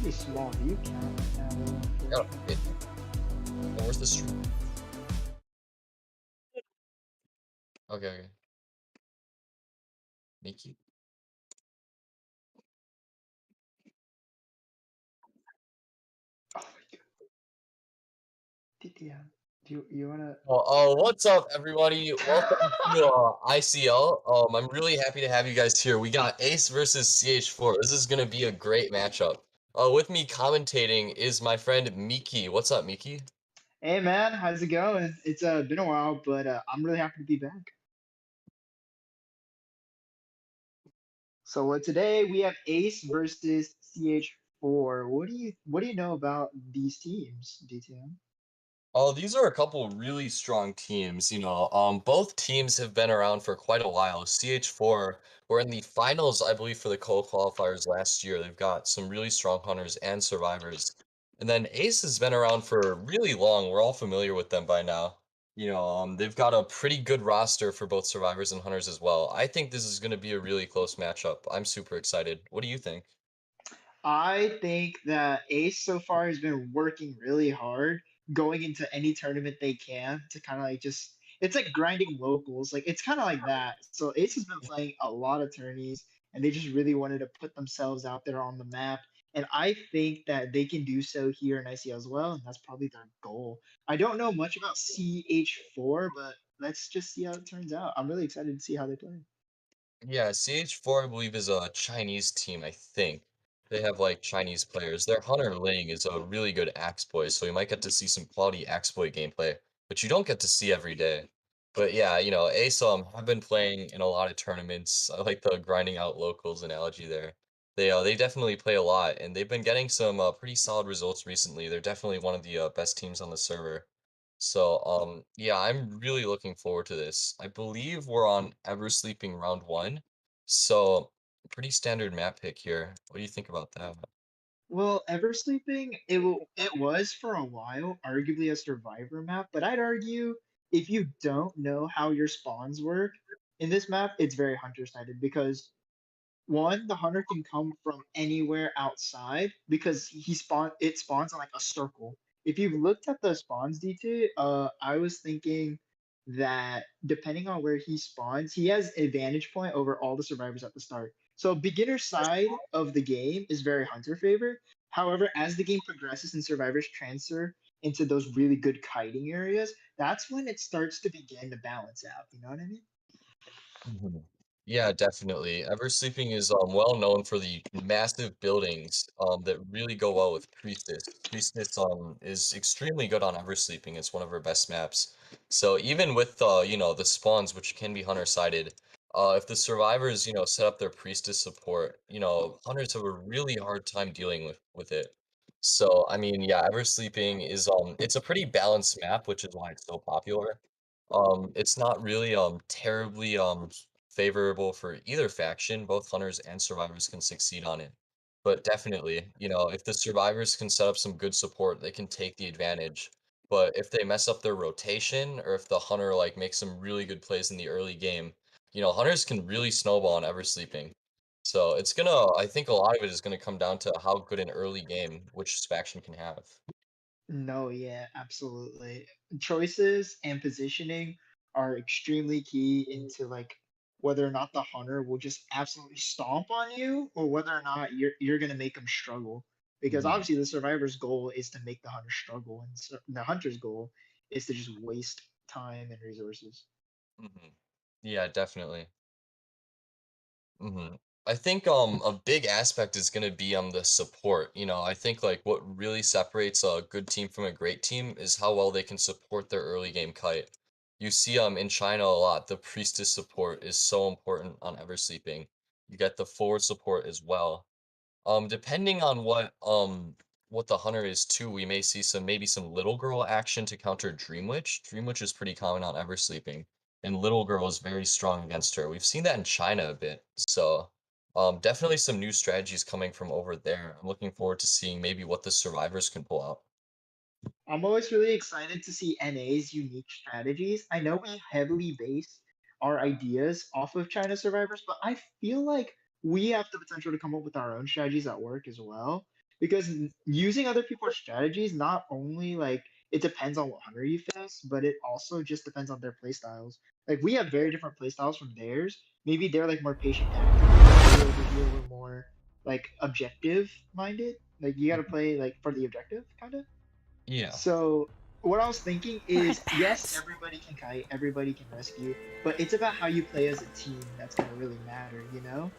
pretty small view count now, though, Yeah, unfortunately. where's the stream? Okay, okay. Nikki. Oh my god. Yeah. Do you wanna? What's up, everybody? Welcome to ICL. I'm really happy to have you guys here. We got Ace versus CH4. This is gonna be a great matchup. With me commentating is my friend Miki. What's up, Miki? Hey man, how's it going? It's been a while, but I'm really happy to be back. So today we have Ace versus CH4. What do you know about these teams, DTM? Oh, these are a couple really strong teams. Both teams have been around for quite a while. CH4 were in the finals, I believe, for the qualifiers last year. They've got some really strong hunters and survivors. And then Ace has been around for really long. We're all familiar with them by now. They've got a pretty good roster for both survivors and hunters as well. I think this is going to be a really close matchup. I'm super excited. What do you think? I think that Ace so far has been working really hard going into any tournament they can to kind of like just it's like grinding locals. Like it's kind of like that. So Ace has been playing a lot of tourneys and they just really wanted to put themselves out there on the map. And I think that they can do so here in ICL as well, and that's probably their goal. I don't know much about CH4, but let's just see how it turns out. I'm really excited to see how they play. Yeah, CH4, I believe, is a Chinese team, I think. They have like Chinese players. Their Hunter Ling is a really good axe boy, so you might get to see some quality axe boy gameplay, but you don't get to see every day. But yeah, Ace have been playing in a lot of tournaments. I like the grinding out locals analogy there. They definitely play a lot, and they've been getting some pretty solid results recently. They're definitely one of the best teams on the server. So, yeah, I'm really looking forward to this. I believe we're on Ever Sleeping round one. So, pretty standard map pick here. What do you think about that? Well, Eversleeping, it was for a while, arguably a survivor map, but I'd argue if you don't know how your spawns work in this map, it's very hunter-sided because one, the hunter can come from anywhere outside because it spawns on like a circle. If you've looked at the spawns detail, I was thinking that depending on where he spawns, he has a vantage point over all the survivors at the start. So beginner side of the game is very hunter favor. However, as the game progresses and survivors transfer into those really good kiting areas, that's when it starts to begin to balance out. You know what I mean? Mhm. Yeah, definitely. Eversleeping is well known for the massive buildings that really go well with Priestess. Priestess is extremely good on Eversleeping. It's one of her best maps. So even with the spawns which can be hunter sided, if the survivors, set up their Priestess support, hunters have a really hard time dealing with it. So I mean, yeah, Eversleeping is it's a pretty balanced map, which is why it's so popular. It's not really terribly favorable for either faction. Both hunters and survivors can succeed on it. But definitely, if the survivors can set up some good support, they can take the advantage. But if they mess up their rotation, or if the hunter like makes some really good plays in the early game, hunters can really snowball on ever sleeping. So I think a lot of it is gonna come down to how good an early game which faction can have. No, yeah, absolutely. Choices and positioning are extremely key into like whether or not the hunter will just absolutely stomp on you or whether or not you're gonna make them struggle. Because Mhm, obviously the survivor's goal is to make the hunter struggle, and the hunter's goal is to just waste time and resources. mhm. Yeah, definitely. I think a big aspect is going to be the support. I think like what really separates a good team from a great team is how well they can support their early game kite. You see in China a lot, the priestess support is so important on Eversleeping. You get the forward support as well. Depending on what the hunter is too, we may see maybe some little girl action to counter Dream Witch. Dream Witch is pretty common on Eversleeping, and little girl is very strong against her. We've seen that in China a bit, so definitely some new strategies coming from over there. I'm looking forward to seeing maybe what the survivors can pull out. I'm always really excited to see NA's unique strategies. I know we heavily base our ideas off of China survivors, but I feel like we have the potential to come up with our own strategies at work as well. because using other people's strategies not only like it depends on what hunter you face, but it also just depends on their playstyles. Like we have very different playstyles from theirs. Maybe they're like more patient tactical, but we over here we're more like objective minded. Like you got to play like for the objective, kind of. Yeah. So what I was thinking Look at is, yes, that. everybody can kite, everybody can rescue, but it's about how you play as a team that's gonna really matter, you know?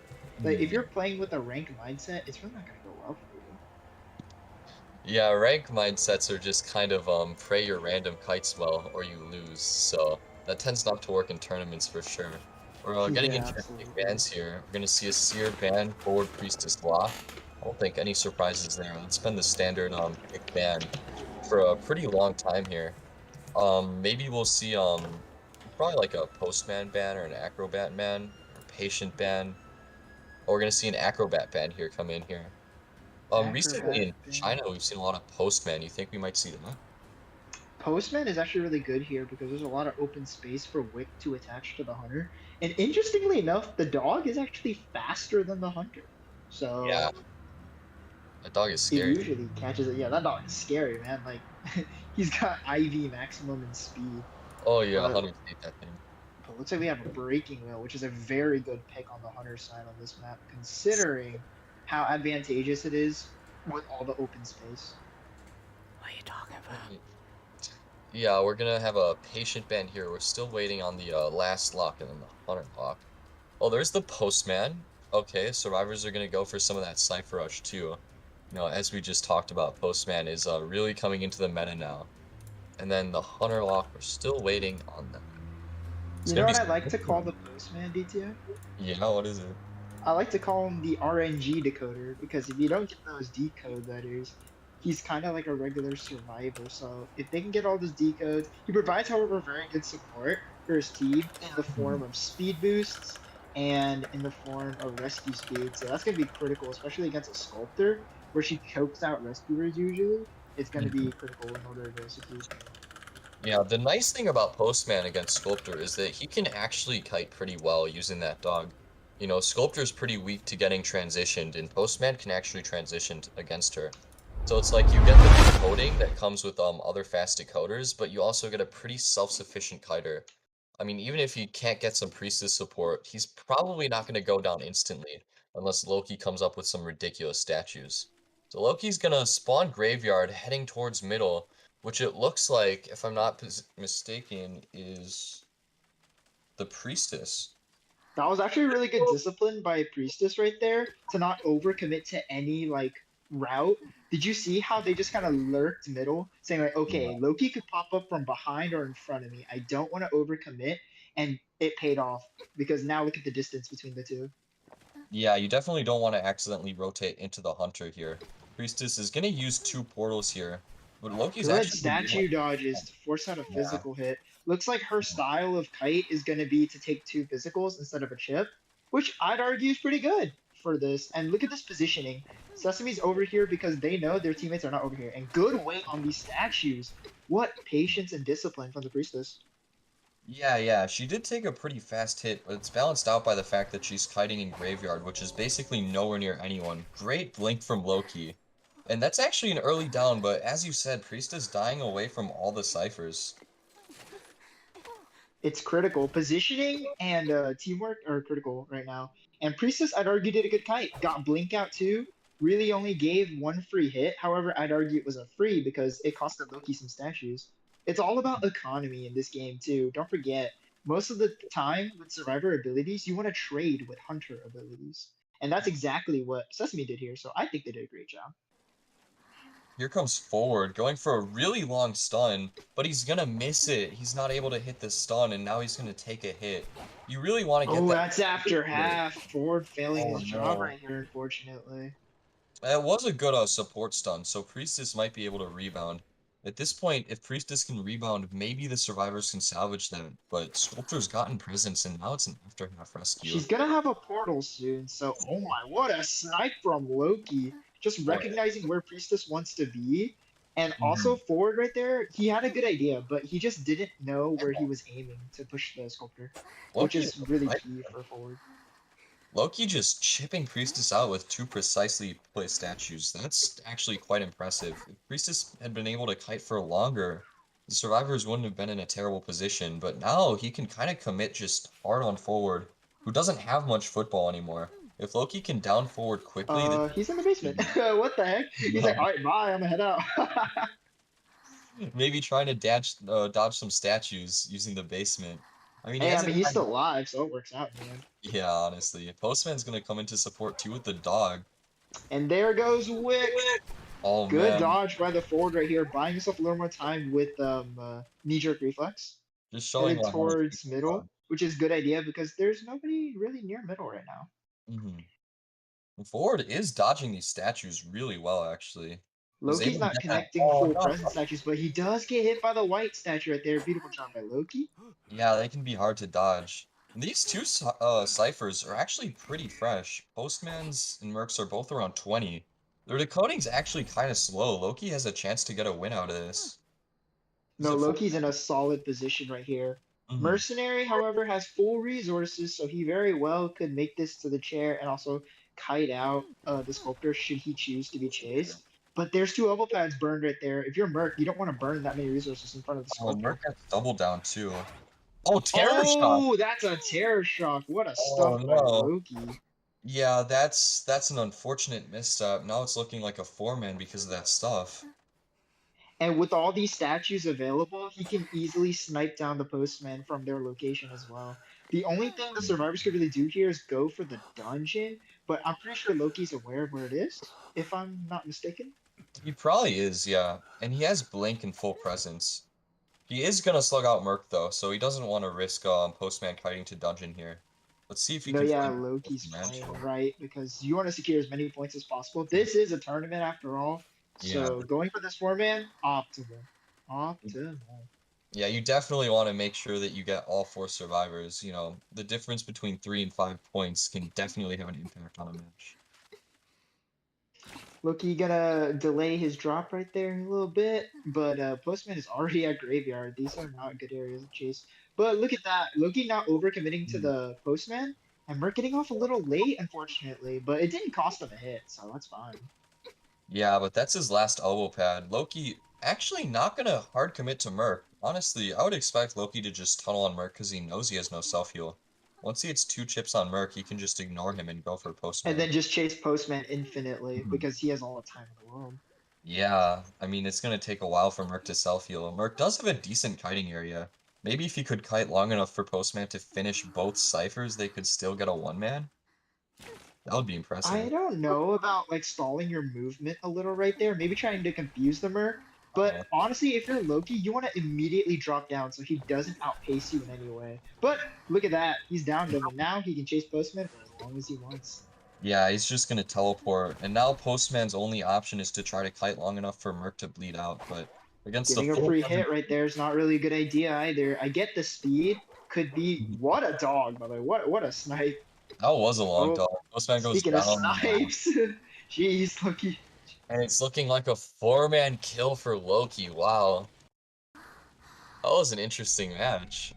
Like if Hmm. you're playing with a rank mindset, it's really not gonna go well for you. Yeah, rank mindsets are just kind of pray your random kites well or you lose. So that tends not to work in tournaments for sure. We're getting Yeah, interesting absolutely. bans here. We're gonna see a Seer ban, forward priestess lock. I don't think any surprises there. It's been the standard pick ban for a pretty long time here. Maybe we'll see probably like a postman ban or an acrobat ban or patient ban. Or we're gonna see an acrobat ban here come in here. Recently Acrobat in ban. China, we've seen a lot of postman. You think we might see that? Postman is actually really good here because there's a lot of open space for Wick to attach to the hunter. And interestingly enough, the dog is actually faster than the hunter. Yeah, So that dog is it scary. usually catches it. Yeah, that dog is scary, man. Like he's got IV maximum in speed. Oh yeah, But hunters hate that thing. But looks like we have a breaking wheel, which is a very good pick on the hunter side on this map, considering how advantageous it is with all the open space. What are you talking about? Right. Yeah, we're gonna have a patient ban here. We're still waiting on the last lock and then the hunter lock. Oh, there's the postman. Okay, survivors are gonna go for some of that cipher rush too. As we just talked about, postman is really coming into the meta now. And then the hunter lock, we're still waiting on that. It's You gonna know be. what I like to call the postman, DTI? Yeah, what is it? I like to call him the RNG decoder because if you don't get those decode letters, he's kind of like a regular survivor. So if they can get all those decodes, he provides, however, very good support for his team in the form of speed boosts and in the form of rescue speed. So that's going to be critical, especially against a sculptor where she chokes out rescuers usually. It's going to be critical in order to succeed. Yeah, the nice thing about Postman against Sculptor is that he can actually kite pretty well using that dog. Sculptor's pretty weak to getting transitioned, and Postman can actually transition against her. So it's like you get the decoding that comes with other fast decoders, but you also get a pretty self-sufficient kiter. I mean, even if he can't get some Priestess support, he's probably not going to go down instantly, unless Loki comes up with some ridiculous statues. So Loki's gonna spawn Graveyard heading towards middle, which it looks like, if I'm not mistaken, is the priestess. That was actually really good discipline by Priestess right there to not overcommit to any like route. Did you see how they just kind of lurked middle, saying like, Yeah. okay, Loki could pop up from behind or in front of me. I don't want to overcommit, and it paid off because now look at the distance between the two. Yeah, you definitely don't want to accidentally rotate into the hunter here. Priestess is gonna use two portals here, but Loki's Good actually gonna be able statue dodges to force out a yeah. physical hit. Looks like her style of kite is going to be to take two physicals instead of a chip, which I'd argue is pretty good for this. And look at this positioning. Sesame's over here because they know their teammates are not over here. And good weight on these statues. What patience and discipline from the priestess. Yeah, she did take a pretty fast hit, but it's balanced out by the fact that she's kiting in Graveyard, which is basically nowhere near anyone. Great blink from Loki. And that's actually an early down, but as you said, Priestess dying away from all the ciphers. It's critical. Positioning and teamwork are critical right now. And Priestess, I'd argue, did a good kite. Got blink out too. Really only gave one free hit. However, I'd argue it was a free because it costed Loki some statues. It's all about economy in this game too. Don't forget, most of the time with survivor abilities, you want to trade with hunter abilities. And that's exactly what Sesame did here. So I think they did a great job. Here comes forward, going for a really long stun, but he's gonna miss it. He's not able to hit the stun, and now he's gonna take a hit. You really want to get Oh, that. that's after half. Ford failing Oh his job no. right here, unfortunately. That was a good support stun, so Priestess might be able to rebound. At this point, if Priestess can rebound, maybe the survivors can salvage that, but Sculptor's gotten presence, and now it's an after half rescue. She's gonna have a portal soon, so oh my, what a snipe from Loki. Just Oh yeah. recognizing where Priestess wants to be. And also Mhm. forward right there, he had a good idea, but he just didn't know where he was aiming to push the sculptor, which Loki is is really right. key for forward. Loki just chipping Priestess out with two precisely placed statues. That's actually quite impressive. If Priestess had been able to kite for longer, the survivors wouldn't have been in a terrible position, but now he can kind of commit just hard on forward, who doesn't have much football anymore. If Loki can down forward quickly, this He's in the basement. What the heck? He's like, all right, bye. I'm gonna head out. maybe trying to dodge some statues using the basement. I mean, he Hey, I hasn't mean, he's had. still alive, so it works out in the end. Yeah, honestly. Postman's gonna come into support too with the dog. And there goes Wick. Oh Good man, dodge by the forward right here, buying himself a little more time with knee-jerk reflex. just showing Headed how much he towards can dodge. middle, which is a good idea because there's nobody really near middle right now. Mhm. And Ford is dodging these statues really well, actually. He was Loki's able to not get that. connecting Oh full no! presence statues, but he does get hit by the white statue right there. Beautiful job by Loki. Yeah, they can be hard to dodge. And these two ciphers are actually pretty fresh. Postman's and Mercs are both around 20. Their decoding's actually kind of slow. Loki has a chance to get a win out of this. He's No, at 4. Loki's in a solid position right here. Mhm. Mercenary, however, has full resources, so he very well could make this to the chair and also kite out the sculptor should he choose to be chased. But there's two elbow pads burned right there. If you're Merc, you don't want to burn that many resources in front of the Oh, Merc sculptor. has double down too. Oh, terror shot! Oh, that's a terror shock. What a Oh stuff by no. Loki. Yeah, that's an unfortunate misstep. Now it's looking like a 4-man because of that stuff. And with all these statues available, he can easily snipe down the postman from their location as well. The only thing the survivors could really do here is go for the dungeon, but I'm pretty sure Loki's aware of where it is, if I'm not mistaken. He probably is, yeah. And he has Blink in full presence. He is gonna slug out Merc though, so he doesn't want to risk Postman kiting to dungeon here. Let's see if he No, can yeah, find Loki's playing Mansion. right because you want to secure as many points as possible. This is a tournament after all, Yeah. so going for this 4-man, optimal. Optimal. Yeah, you definitely want to make sure that you get all 4 survivors. You know, the difference between 3 and 5 points can definitely have an impact on a match. Loki gonna delay his drop right there a little bit, but Postman is already at graveyard. These are not good areas of chase. But look at that, Loki not overcommitting to Mhm. the Postman, and we're getting off a little late, unfortunately. But it didn't cost him a hit, so that's fine. Yeah, but that's his last elbow pad. Loki actually not gonna hard commit to Merc. Honestly, I would expect Loki to just tunnel on Merc because he knows he has no self-heal. Once he hits 2 chips on Merc, he can just ignore him and go for And Postman. then just chase Postman infinitely Mhm. because he has all the time in the world. Yeah, I mean, it's gonna take a while for Merc to self-heal. Merc does have a decent kiting area. Maybe if he could kite long enough for Postman to finish both ciphers, they could still get a 1-man. That would be I impressive. don't know about like stalling your movement a little right there, maybe trying to confuse the Merc. But Uh, honestly, if you're Loki, you want to immediately drop down so he doesn't outpace you in any way. But look at that, he's downed him, and now he can chase Postman for as long as he wants. yeah, he's just gonna teleport, and now Postman's only option is to try to kite long enough for Merc to bleed out, but against a Giving a full free presence. hit right there is not really a good idea either. I get the speed, could be what a dog, by the way. What a snipe. That was a long Oh, dog. Postman goes speaking of down, snipes, jeez, Loki. and it's looking like a 4-man kill for Loki. Wow, that was an interesting match.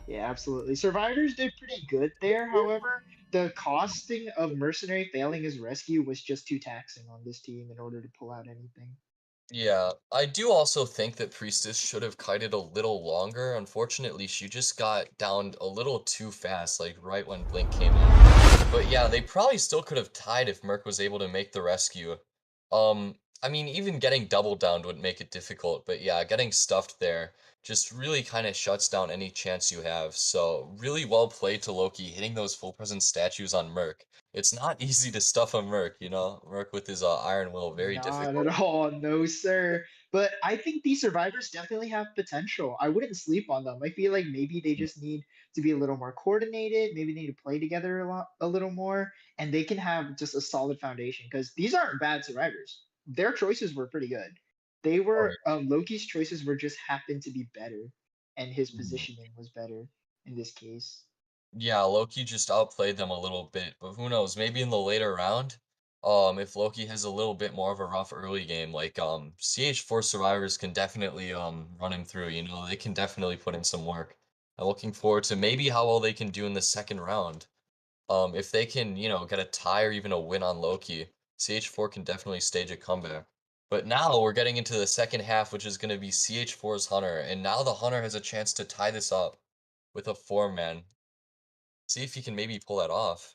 Yeah, absolutely. Survivors did pretty good there. However, the costing of Mercenary failing his rescue was just too taxing on this team in order to pull out anything. Yeah, I do also think that Priestess should have kited a little longer. Unfortunately, she just got downed a little too fast, like right when Blink came in. But yeah, they probably still could have tied if Merc was able to make the rescue. I mean, even getting double downed would make it difficult, but yeah, getting stuffed there just really kind of shuts down any chance you have. So really well played to Loki, hitting those full presence statues on Merc. It's not easy to stuff a Merc, you know? Merc with his Iron Will, very Not difficult. at all, no sir. But I think these survivors definitely have potential. I wouldn't sleep on them. I feel like maybe they just need to be a little more coordinated. Maybe they need to play together a little more, and they can have just a solid foundation. Because these aren't bad survivors. Their choices were pretty good. They Oh, were Loki's choices were just happened to be better, and his yeah. positioning was better in this case. Yeah, Loki just outplayed them a little bit, but who knows? Maybe in the later round, if Loki has a little bit more of a rough early game, like CH4 survivors can definitely run him through, you know, they can definitely put in some work. I'm looking forward to maybe how well they can do in the second round. If they can, get a tie or even a win on Loki, CH4 can definitely stage a comeback. But now we're getting into the second half, which is going to be CH4's Hunter, and now the Hunter has a chance to tie this up with a four-man. See if he can maybe pull that off.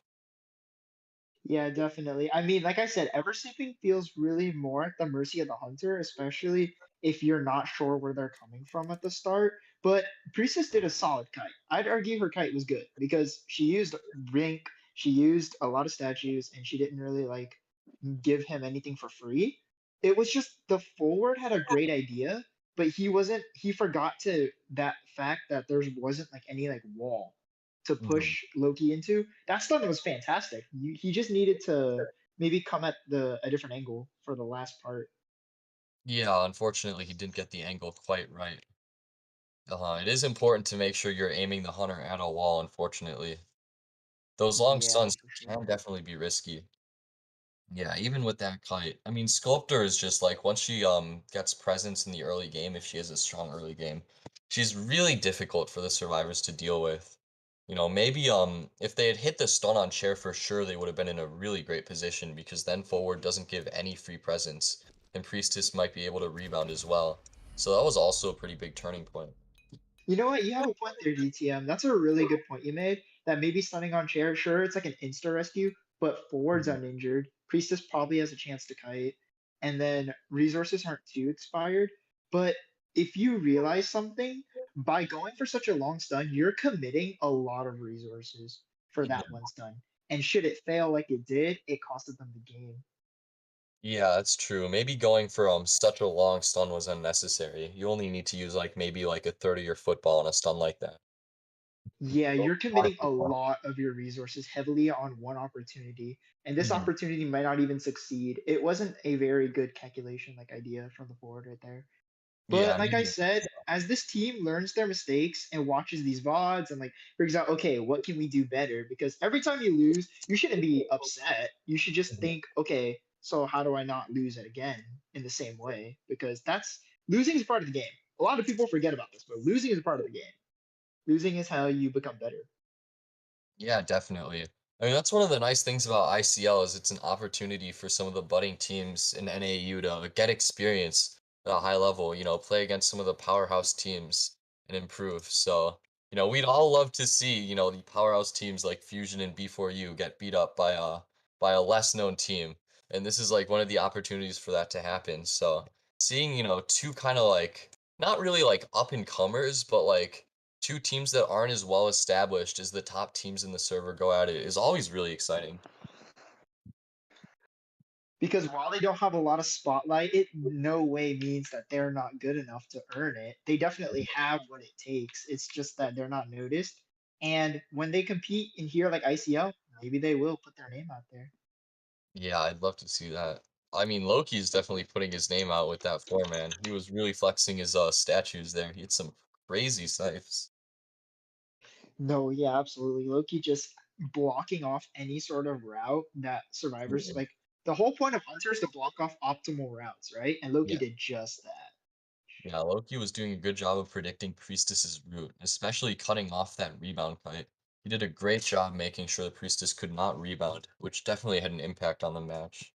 Yeah, definitely. I mean, like I said, Eversleeping feels really more at the mercy of the hunter, especially if you're not sure where they're coming from at the start. But Priestess did a solid kite. I'd argue her kite was good because she used Rink, she used a lot of statues, and she didn't really like give him anything for free. It was just the forward had a great idea, but he forgot to that fact that there wasn't like any like wall to Mhm. push Loki into. That stun was fantastic. He just needed to maybe come at the a different angle for the last part. Yeah, unfortunately, he didn't get the angle quite right. It is important to make sure you're aiming the Hunter at a wall, unfortunately. Those long Yeah, stuns for sure. can definitely be risky. Yeah, even with that kite. I mean, Sculptor is just like once she gets presence in the early game, if she has a strong early game, she's really difficult for the survivors to deal with. Maybe if they had hit the stun on chair for sure, they would have been in a really great position because then forward doesn't give any free presence, and Priestess might be able to rebound as well. So that was also a pretty big turning point. You know what? You have a point there, DTM. That's a really good point you made. That maybe stunning on chair, sure, it's like an insta rescue, but forward's Mhm. uninjured. Priestess probably has a chance to kite, and then resources aren't too expired. But if you realize something, by going for such a long stun, you're committing a lot of resources for Yeah. that one stun. And should it fail like it did, it costed them the game. Yeah, that's true. Maybe going for such a long stun was unnecessary. You only need to use like maybe like a 30-year football on a stun like that. Yeah, Go you're for committing a it. lot of your resources heavily on one opportunity, and this Mhm. opportunity might not even succeed. It wasn't a very good calculation, like idea from the forward right there. Yeah, But I like I mean, said, as this team learns their mistakes and watches these VODs and like figures out, okay, what can we do better? Because every time you lose, you shouldn't be upset. You should just mhm. think, okay, so how do I not lose it again in the same way? Because that's losing is part of the game. A lot of people forget about this, but losing is a part of the game. Losing is how you become better. Yeah, definitely. I mean, that's one of the nice things about ICL is it's an opportunity for some of the budding teams in NAU to get experience at a high level, play against some of the powerhouse teams and improve. So, we'd all love to see, the powerhouse teams like Fusion and B4U get beat up by a less known team. And this is like one of the opportunities for that to happen. So, seeing, two kind of like not really like up and comers, but like two teams that aren't as well established as the top teams in the server go at it is always really exciting. Because while they don't have a lot of spotlight, it no way means that they're not good enough to earn it. They definitely have what it takes. It's just that they're not noticed. And when they compete in here like ICL, maybe they will put their name out there. Yeah, I'd love to see that. I mean, Loki's definitely putting his name out with that four man. He was really flexing his statues there. He had some crazy snipes. No, yeah, absolutely. Loki just blocking off any sort of route that survivors Yeah. like the whole point of Hunter is to block off optimal routes, right? And Loki Yeah. did just that. Yeah, Loki was doing a good job of predicting Priestess's route, especially cutting off that rebound kite. He did a great job making sure the Priestess could not rebound, which definitely had an impact on the match.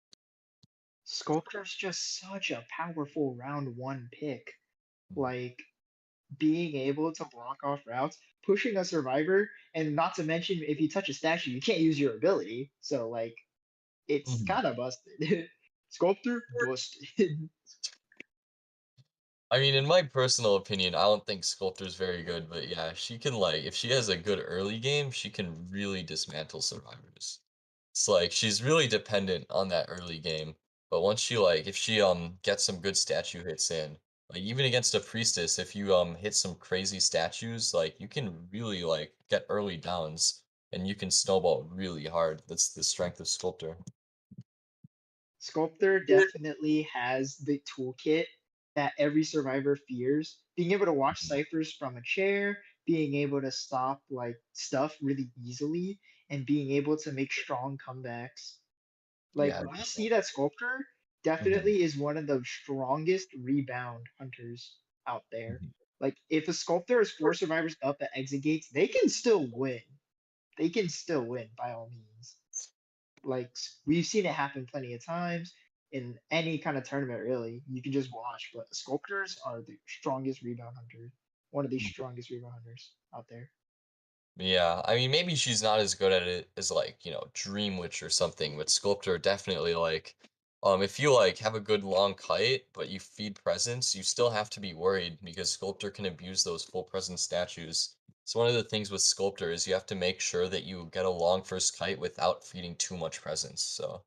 Sculptor's just such a powerful round one pick. Like being able to block off routes, pushing a survivor, and not to mention if you touch a statue, you can't use your ability. So like it's Mhm. kind of busted. Sculptor busted. I mean, in my personal opinion, I don't think Sculptor's very good, but yeah, she can like if she has a good early game, she can really dismantle survivors. It's like she's really dependent on that early game. But once she like if she gets some good statue hits in, like even against a priestess, if you hit some crazy statues, like you can really like get early downs and you can snowball really hard. That's the strength of Sculptor. Sculptor definitely has the toolkit that every survivor fears. Being able to watch Mhm. ciphers from a chair, being able to stop like stuff really easily, and being able to make strong comebacks. Like Yeah. we see that Sculptor Mhm. definitely is one of the strongest rebound hunters out there. Like if a sculptor has 4 survivors up at exit gates, they can still win. They can still win by all means. Like we've seen it happen plenty of times in any kind of tournament. Really, you can just watch. But sculptors are the strongest rebound hunters. One of the strongest rebound hunters out there. Yeah, I mean, maybe she's not as good at it as like, Dream Witch or something, but Sculptor definitely like, if you like have a good long kite, but you feed presence, you still have to be worried because Sculptor can abuse those full presence statues. So one of the things with Sculptor is you have to make sure that you get a long first kite without feeding too much presence. So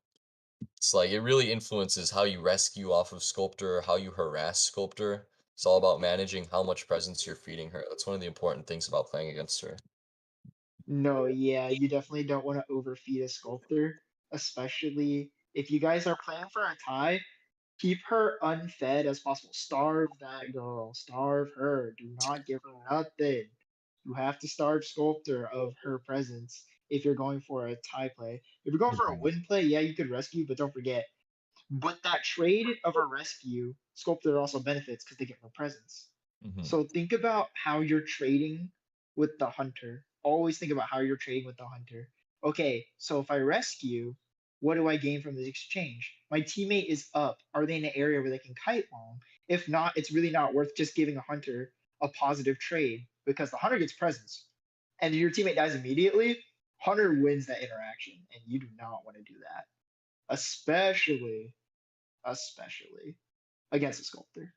it's like it really influences how you rescue off of Sculptor, how you harass Sculptor. It's all about managing how much presence you're feeding her. That's one of the important things about playing against her. No, yeah, you definitely don't want to overfeed a sculptor, especially if you guys are playing for a tie. Keep her unfed as possible. Starve that girl. Starve her. Do not give her nothing. You have to starve Sculptor of her presence if you're going for a tie play. If you're going for a Mhm. win play, yeah, you could rescue, but don't forget, but that trade of a rescue, Sculptor also benefits because they get more presence. Mhm. So think about how you're trading with the hunter. Always think about how you're trading with the hunter. Okay, so if I rescue, what do I gain from this exchange? My teammate is up. Are they in an area where they can kite long? If not, it's really not worth just giving a hunter a positive trade because the hunter gets presence and your teammate dies immediately. Hunter wins that interaction, and you do not want to do that, especially against a sculptor.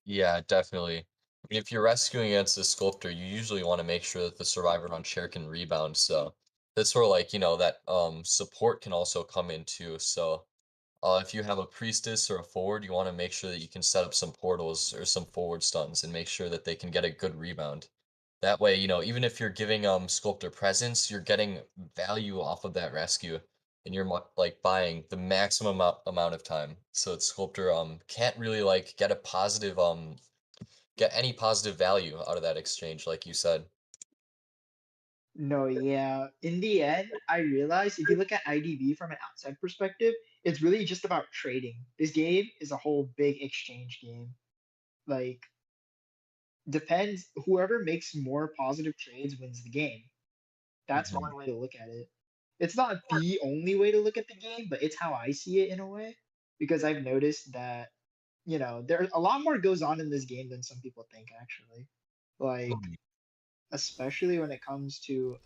Yeah, definitely. I mean, if you're rescuing against a sculptor, you usually want to make sure that the survivor on chair can rebound. So that's where like, that support can also come in too. So if you have a priestess or a forward, you want to make sure that you can set up some portals or some forward stuns and make sure that they can get a good rebound. That way, even if you're giving sculptor presence, you're getting value off of that rescue, and you're like buying the maximum amount of time. So that sculptor can't really like get any positive value out of that exchange, like you said. No, yeah. In the end, I realized if you look at IDB from an outside perspective, it's really just about trading. This game is a whole big exchange game. Like, depends, whoever makes more positive trades wins the game. That's Mhm. one way to look at it. It's not the only way to look at the game, but it's how I see it in a way. Because I've noticed that, there a lot more goes on in this game than some people think, actually. Like, Mhm. especially when it comes to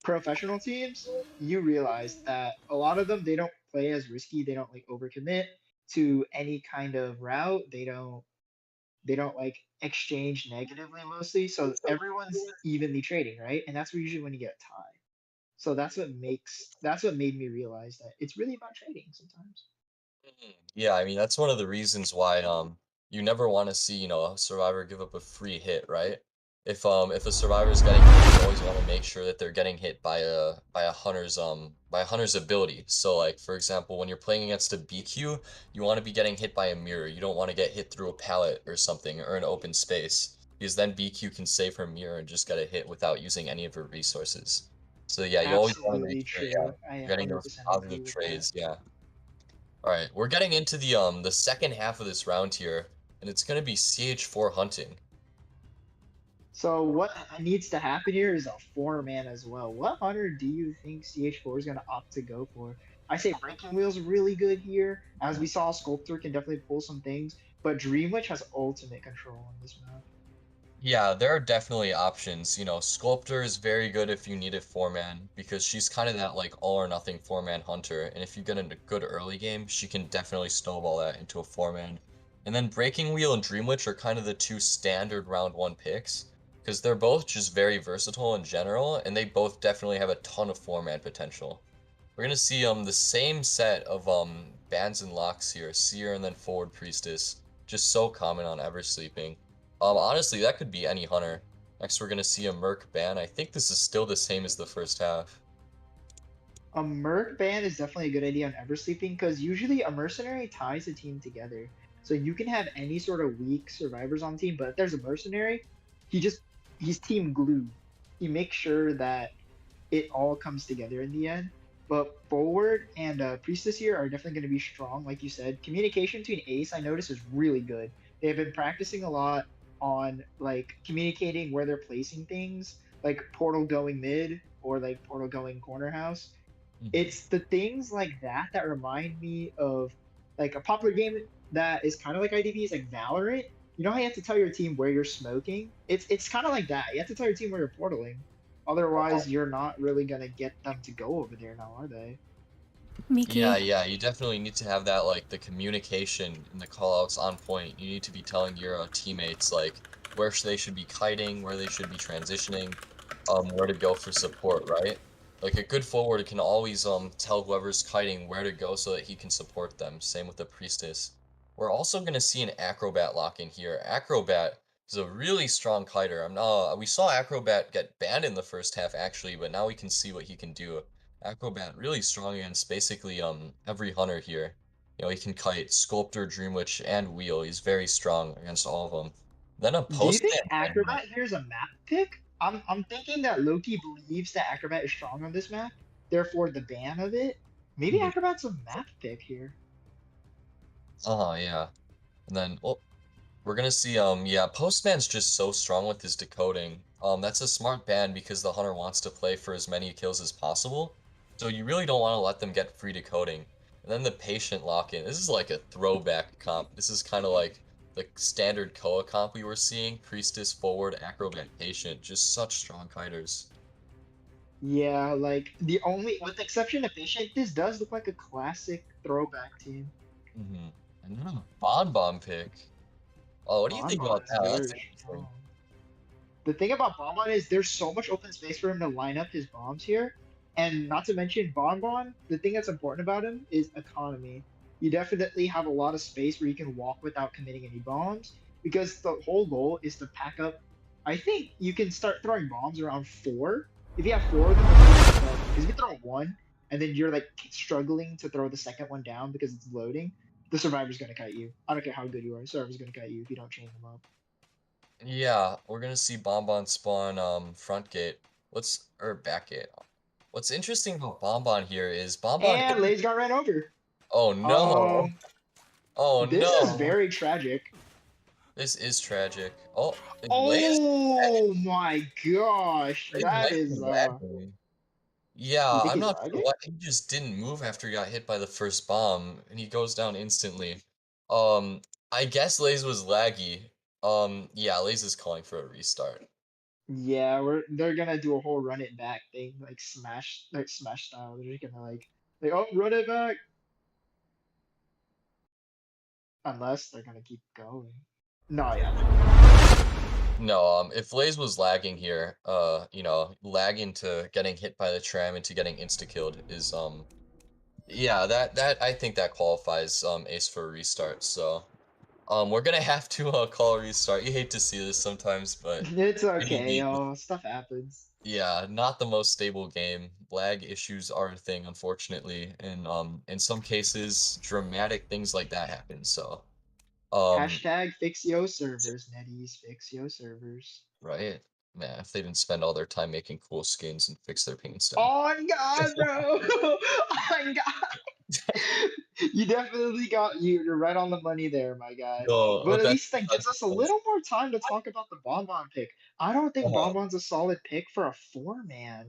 professional teams, you realize that a lot of them they don't play as risky. They don't like overcommit to any kind of route. They don't like exchange negatively mostly. So everyone's evenly trading, right? And that's usually when you get a tie. So that's what made me realize that it's really about trading sometimes. Yeah, I mean that's one of the reasons why you never want to see, a survivor give up a free hit, right? If a survivor is getting hit, you always want to make sure that they're getting hit by a hunter's ability. So like for example, when you're playing against a BQ, you want to be getting hit by a mirror. You don't want to get hit through a pallet or something or an open space because then BQ can save her mirror and just get a hit without using any of her resources. So yeah, you always want to make Absolutely sure, yeah, true. I you're getting those 100% agree positive with that. trades, yeah. All right, we're getting into the second half of this round here, and it's gonna be CH4 hunting. So what needs to happen here is a 4 man as well. What hunter do you think CH4 is going to opt to go for? I say Breaking Wheel's really good here. As we saw, Sculptor can definitely pull some things, but Dream Witch has ultimate control on this map. Yeah, there are definitely options. Sculptor is very good if you need a four-man because she's kind of that like all or nothing four-man hunter, and if you get in a good early game, she can definitely snowball that into a four-man. And then Breaking Wheel and Dream Witch are kind of the two standard round one picks because they're both just very versatile in general, and they both definitely have a ton of four-man potential. We're gonna see the same set of bans and locks here, Seer and then Forward Priestess, just so common on Ever Sleeping. Honestly, that could be any hunter. Next, we're gonna see a Merc ban. I think this is still the same as the first half. A Merc ban is definitely a good idea on Eversleeping because usually a mercenary ties a team together. So you can have any sort of weak survivors on team, but if there's a mercenary, he just he's team glue. He makes sure that it all comes together in the end. But forward and priestess here are definitely going to be strong, like you said. Communication between ace, I noticed, is really good. they've been practicing a lot on like communicating where they're placing things, like portal going mid or like portal going corner house. Mhm. It's the things like that that remind me of like a popular game that is kind of like IDV is like Valorant. You know how you have to tell your team where you're smoking? It's kind of like that. You have to tell your team where you're portaling. Otherwise, you're not really gonna get them to go over there now, are they? Yeah, Mickey. yeah, you definitely need to have that, like, the communication and the callouts on point. You need to be telling your teammates, like, where they should be kiting, where they should be transitioning, where to go for support, right? Like, a good forward can always tell whoever's kiting where to go so that he can support them. Same with the priestess. We're also gonna see an acrobat lock in here. Acrobat is a really strong kiter. We saw acrobat get banned in the first half actually, but now we can see what he can do. Acrobat really strong against basically every hunter here. You know, he can kite, sculptor, dream witch, and wheel. He's very strong against all of them. Then a Do you think postman ban. Acrobat here is a map pick? I'm thinking that Loki believes that Acrobat is strong on this map, therefore the ban of it. Maybe Mhm. Acrobat's a map pick here. Yeah. And then we're gonna see yeah, postman's just so strong with his decoding. That's a smart ban because the hunter wants to play for as many kills as possible. So you really don't want to let them get free decoding. And then the patient lock-in. This is like a throwback comp. This is kind of like the standard Koa comp we were seeing. Priestess, forward, acrobat, patient. Just such strong kiters. Yeah, like the only, with the exception of Patient, this does look like a classic throwback team. Hmm. And then a Bon pick. Oh, what do you think Bonbon about is that? That's very interesting. strong. The thing about Bonbon is there's so much open space for him to line up his bombs here. And not to mention Bonbon, the thing that's important about him is economy. You definitely have a lot of space where you can walk without committing any bombs because the whole goal is to pack up. I think you can start throwing bombs around four. If you have four of them, because if you throw one and then you're like struggling to throw the second one down because it's loading, the survivor's gonna kite you. I don't care how good you are, the survivor's gonna kite you if you don't chain them up. Yeah, we're gonna see Bonbon spawn front gate. Or back gate. What's interesting about Bonbon here is Bonbon And hit. Lays got ran over. Oh Oh, no. Oh this is no. very tragic. This is tragic. Oh, is Lay's Oh my gosh, Lay's that might is be lagging. Yeah, you think I'm he's not sure lagging? why he just didn't move after he got hit by the first bomb and he goes down instantly. Um, I guess Lays was laggy. Yeah, Lays is calling for a restart. Yeah, they're gonna do a whole run it back thing, like smash style. They're just gonna like oh run it back, unless they're gonna keep going. No, yeah, they're gonna. No, if Lays was lagging here, lagging to getting hit by the tram and to getting insta-killed is, yeah, that I think that qualifies, Ace for a restart, so, we're gonna have to, call a restart. You hate to see this sometimes, but It's okay, maybe, yo. Stuff happens. yeah, not the most stable game. Lag issues are a thing, unfortunately, and, in some cases, dramatic things like that happen, so, um, Hashtag fix yo servers, Netties. Fix yo servers. right? Man, if they didn't spend all their time making cool skins and fix their paint instead. On God, bro. On God. You definitely you're right on the money there, my guy. No, But but at that's least that besides gives the us a point. little more time to talk about the Bonbon pick. I don't think Uh-huh. Bonbon's a solid pick for a four man.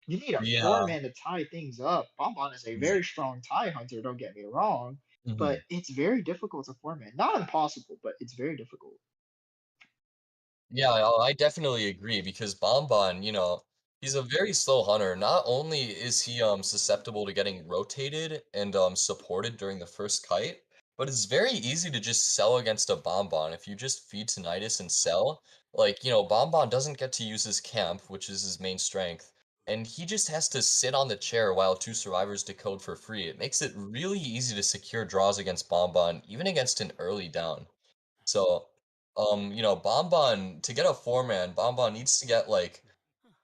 You need a four Yeah. man to tie things up. Bonbon is a Yeah. very strong tie hunter, don't get me wrong, but Mhm. it's very difficult as a four man. Not impossible, but it's very difficult. Yeah, I definitely agree because Bonbon, he's a very slow hunter. Not only is he susceptible to getting rotated and supported during the first kite, but it's very easy to just sell against a Bonbon. If you just feed Tinnitus and sell, like, Bonbon doesn't get to use his camp, which is his main strength, and he just has to sit on the chair while two survivors decode for free. It makes it really easy to secure draws against Bonbon, even against an early down. So, Bonbon to get a four-man, Bonbon needs to get, like,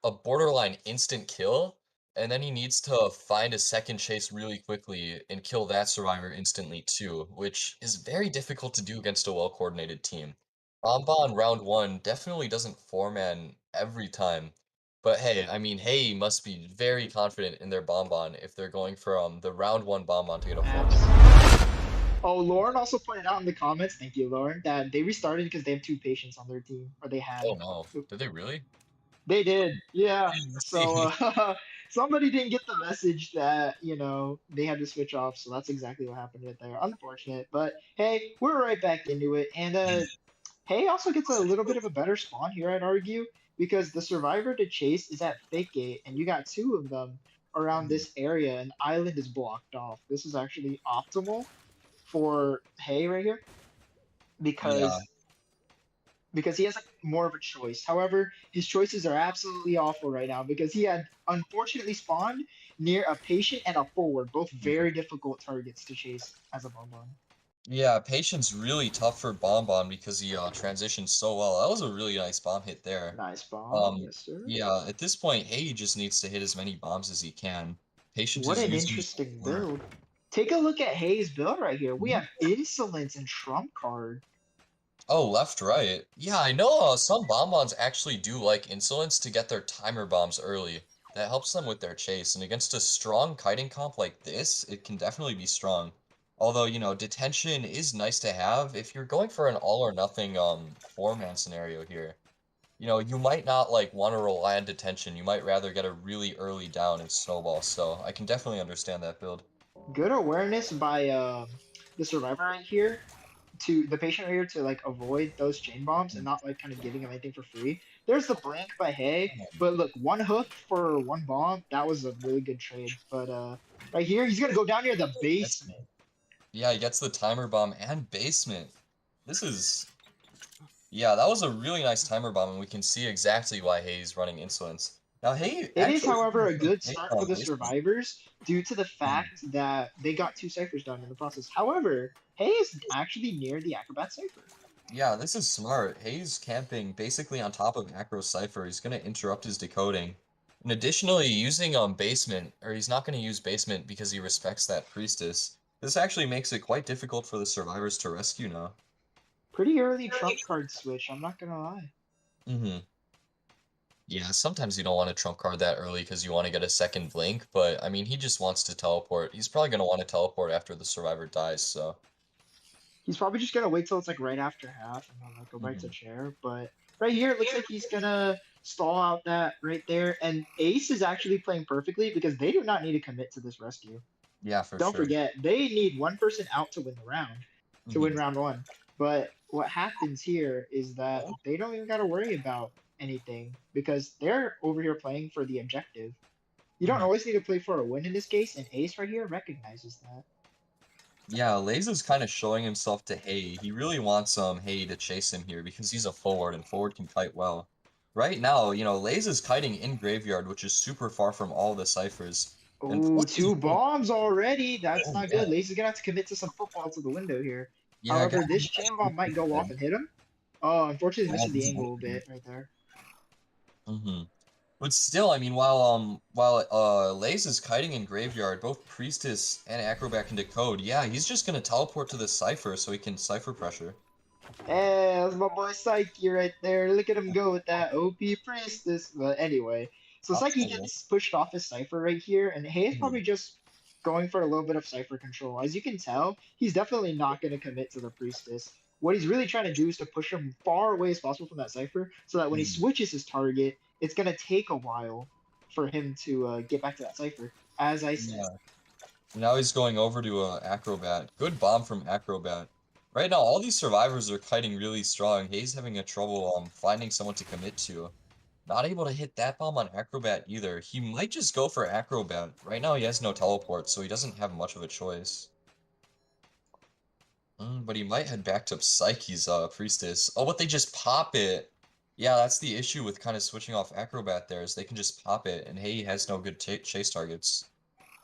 a borderline instant kill, and then he needs to find a second chase really quickly and kill that survivor instantly too, which is very difficult to do against a well-coordinated team. Bonbon round 1 definitely doesn't four-man every time, but hey, I mean, hey must be very confident in their Bonbon if they're going for, the round 1 Bonbon to get a four-man. Abs. Oh, Lauren also pointed out in the comments, thank you, Lauren, that they restarted because they have two patients on their team, or they had. Oh no, did they really? They did, yeah. Dang, So see. somebody didn't get the message that they had to switch off. So that's exactly what happened right there. Unfortunate, but hey, we're right back into it, and Hay also gets a little bit of a better spawn here, I'd argue, because the survivor to chase is at Fake Gate, and you got two of them around Mhm. this area, and Island is blocked off. This is actually optimal for Hay right here Yeah, because he has like more of a choice. However, his choices are absolutely awful right now because he had unfortunately spawned near a patient and a forward, both very difficult targets to chase as a bonbon. yeah. Patience really tough for Bonbon because he transitioned so well. That was a really nice bomb hit there. Nice bomb, Um, yes sir. yeah. At this point, Hey just needs to hit as many bombs as he can. Patient What is an using his interesting support. build. Take a look at Hayes' build right here. We Mhm. have Insolence and Trump card. Oh, left, right. Yeah, I know some Bonbons actually do like Insolence to get their timer bombs early. That helps them with their chase, and against a strong kiting comp like this, it can definitely be strong. Although, detention is nice to have if you're going for an all or nothing four-man scenario here. You might not like want to rely on detention. You might rather get a really early down and snowball, so I can definitely understand that build. Good awareness by the survivor right here to the patient right here to like avoid those chain bombs and not like kind of giving him anything for free. There's the blink by Hay, but look, one hook for one bomb, that was a really good trade. But right here, he's gonna go down near the That's, basement. yeah, he gets the timer bomb and basement. This is Yeah, that was a really nice timer bomb, and we can see exactly why Hayes running Insolence. Now, Hay It is, actually however, a good Hayes start for on the basement. survivors due to the Mhm. fact that they got two ciphers done in the process. However, Hay is actually near the Acrobat cipher. Yeah, this is smart. Hayes camping basically on top of Acro Cipher. He's going to interrupt his decoding. And additionally, using basement, or he's not going to use basement because he respects that priestess. This actually makes it quite difficult for the survivors to rescue now. Pretty early trump card switch, I'm not gonna lie. Hmm. Yeah, sometimes you don't want to trump card that early because you want to get a second blink, but I mean, he just wants to teleport. He's probably going to want to teleport after the survivor dies, so. He's probably just gonna wait till it's like right after half and then like go back to Mhm. chair. But right here, it looks like he's gonna stall out that right there. And Ace is actually playing perfectly because they do not need to commit to this rescue. Yeah, for Don't sure. forget, they need one person out to win the round, to win Hmm. round one. But what happens here is that they don't even got to worry about anything because they're over here playing for the objective. You don't Hmm. always need to play for a win in this case, and Ace right here recognizes that. Yeah, Laze is kind of showing himself to Hay. He really wants Hay to chase him here because he's a forward and forward can kite well. Right now, Laze is kiting in graveyard, which is super far from all the ciphers. And Oh, plus he's two really, bombs already. That's oh not yeah. good. Lace is gonna have to commit to some football to the window here. Yeah, I got However, this chain bomb might go off and hit him. Oh, unfortunately, missing the angle a bit right there. hmm But still, I mean, while Laze is kiting in graveyard, both Priestess and Acrobat can decode. Yeah, he's just gonna teleport to the cipher so he can cipher pressure. Hey, that's my boy Psyche right there. Look at him go with that OP Priestess. But anyway, so Top Psyche total. gets pushed off his Cypher right here, and Hay is Mhm. probably just going for a little bit of Cypher control. As you can tell, he's definitely not going to commit to the Priestess. What he's really trying to do is to push him far away as possible from that Cypher, so that when he Mhm. switches his target, it's going to take a while for him to get back to that Cypher, as I said. Yeah. Now he's going over to Acrobat. Good bomb from Acrobat. Right now, all these survivors are kiting really strong. Hayes having a trouble finding someone to commit to. Not able to hit that bomb on Acrobat either. He might just go for Acrobat. Right now he has no teleport, so he doesn't have much of a choice. But he might head back to Psyche's Priestess. Oh, but they just pop it. Yeah, that's the issue with kind of switching off Acrobat there, is they can just pop it, and Hay has no good chase targets.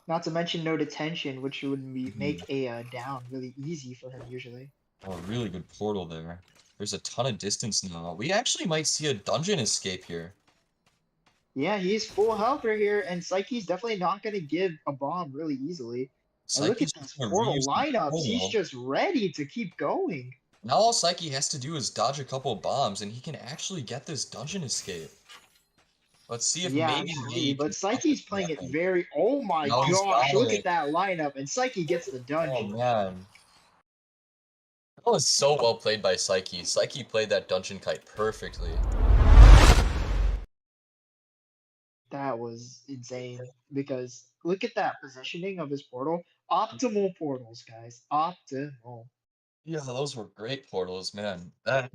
Not to mention no detention, which would Mhm. make a down really easy for him usually. Oh, really good portal there. There's a ton of distance now. We actually might see a dungeon escape here. Yeah, he's full health right here, and Psyche's definitely not going to give a bomb really easily. And look Psyche's at just these gonna portal reuse the lineups. He's portal. just ready to keep going. Now all Psyche has to do is dodge a couple bombs, and he can actually get this dungeon escape. Let's see if Yeah, maybe absolutely. Hay But can stop this Psyche's from playing it happening. very. Oh my Now he's got gosh, look at it. that lineup. And Psyche gets the Oh dungeon. man. That was so well played by Psyche. Psyche played that dungeon kite perfectly. That was insane because look at that positioning of his portal. Optimal portals, guys. Optimal. Yeah, those were great portals, man. That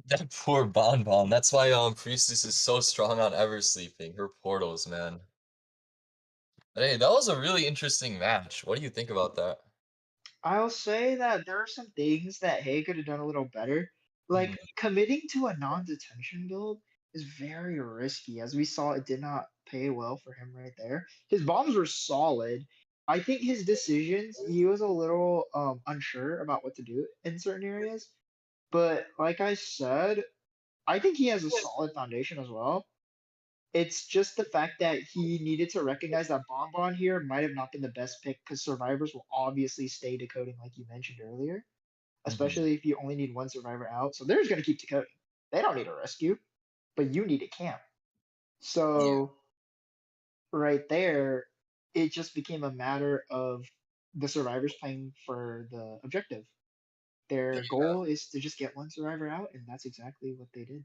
poor Bonbon. That's why Priestess is so strong on Eversleeping. Her portals, man. But hey, that was a really interesting match. What do you think about that? I'll say that there are some things that Hay could have done a little better. Mhm, Like committing to a non-detention build is very risky. As we saw, it did not pay well for him right there. His bombs were solid. I think his decisions, he was a little unsure about what to do in certain areas. But like I said, I think he has a solid foundation as well. It's just the fact that he needed to recognize that Bonbon here might have not been the best pick because survivors will obviously stay decoding, like you mentioned earlier, mhm. especially if you only need one survivor out. So they're just going to keep decoding. They don't need a rescue, but you need a camp. Yeah, So right there, it just became a matter of the survivors playing for the objective. Their yeah. goal is to just get one survivor out, and that's exactly what they did.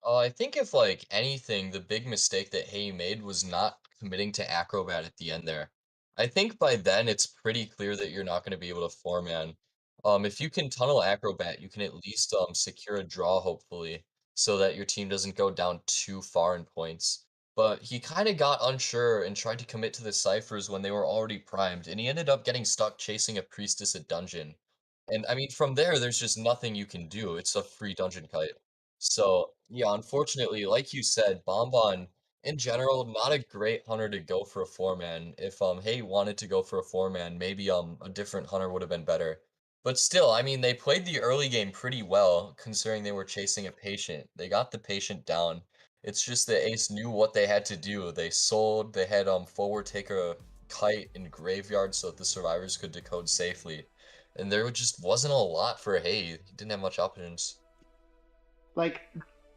I think if like anything, the big mistake that Hay made was not committing to Acrobat at the end there. I think by then it's pretty clear that you're not going to be able to four-man. If you can tunnel Acrobat, you can at least secure a draw, hopefully, so that your team doesn't go down too far in points. But he kind of got unsure and tried to commit to the ciphers when they were already primed, and he ended up getting stuck chasing a priestess at dungeon. And I mean, from there, there's just nothing you can do. It's a free dungeon kite. So, yeah, unfortunately, like you said, Bonbon, in general, not a great hunter to go for a four-man. If Hay wanted to go for a four-man, maybe a different hunter would have been better. But still, I mean, they played the early game pretty well, considering they were chasing a patient. They got the patient down. It's just that Ace knew what they had to do. They sold, they had forward take a kite in graveyard so that the survivors could decode safely. And there just wasn't a lot for Hay. He didn't have much options. Like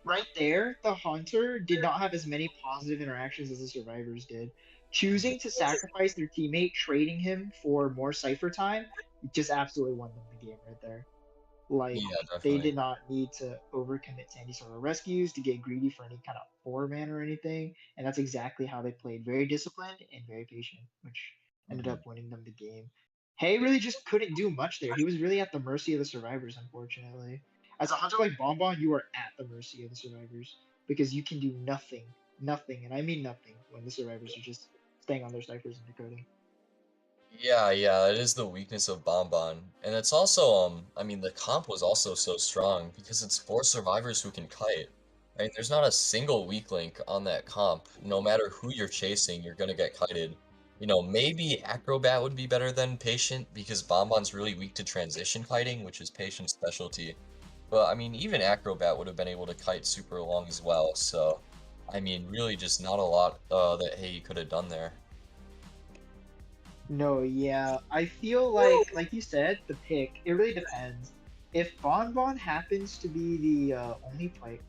right there, the hunter did not have as many positive interactions as the survivors did. Choosing to sacrifice their teammate, trading him for more cipher time, just absolutely won them the game right there. Like Yeah, they definitely. did not need to overcommit to any sort of rescues to get greedy for any kind of four man or anything, and that's exactly how they played. Very disciplined and very patient, which ended Mhm. up winning them the game. Hay really just couldn't do much there. He was really at the mercy of the survivors, unfortunately. As a hunter like Bonbon, you are at the mercy of the survivors because you can do nothing, nothing, and I mean nothing when the survivors are just staying on their ciphers and decoding. Yeah, yeah, it is the weakness of Bonbon. And it's also, I mean, the comp was also so strong because it's four survivors who can kite. Right? There's not a single weak link on that comp. No matter who you're chasing, you're gonna get kited. Maybe Acrobat would be better than Patient because Bonbon's really weak to transition kiting, which is Patient's specialty. But I mean, even Acrobat would have been able to kite super long as well. So, I mean, really just not a lot that Hey could have done there. No, yeah. I feel like you said, the pick, it really depends. If Bonbon happens to be the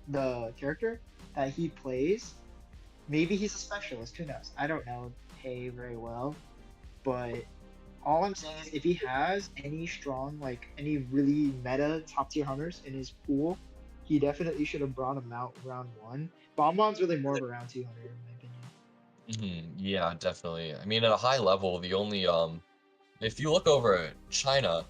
the character that he plays, maybe he's a specialist. Who knows? I don't know Hay very well, but all I'm saying is if he has any strong, like any really meta top tier hunters in his pool, he definitely should have brought him out round one. Bonbon's really more of a round two hunter in my opinion. Yeah, definitely. I mean, at a high level, the only if you look over at China,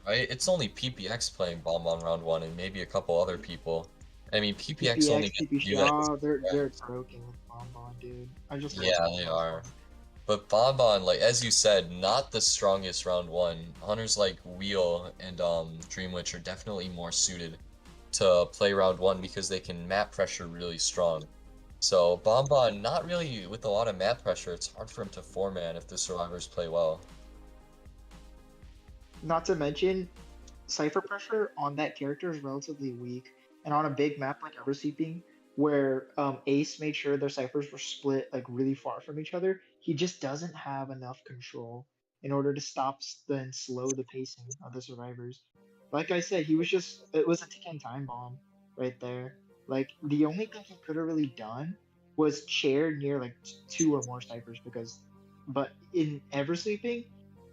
right, it's only PPX playing Bomb on round one and maybe a couple other people. I mean, PPX only PPX, gets to TP do that. Shaw, they're broken with Bonbon, dude. I just love Yeah, they Bonbon's are. farm. But Bonbon, like as you said, not the strongest round one. Hunters like Wheel and Dreamwitch are definitely more suited to play round one because they can map pressure really strong. So Bonbon, not really with a lot of map pressure. It's hard for him to four-man if the survivors play well. Not to mention, cipher pressure on that character is relatively weak, and on a big map like Eversleeping, where Ace made sure their ciphers were split like really far from each other, he just doesn't have enough control in order to and slow the pacing of the survivors. Like I said, it was a ticking time bomb right there. Like the only thing he could have really done was chair near like two or more ciphers but in Eversleeping,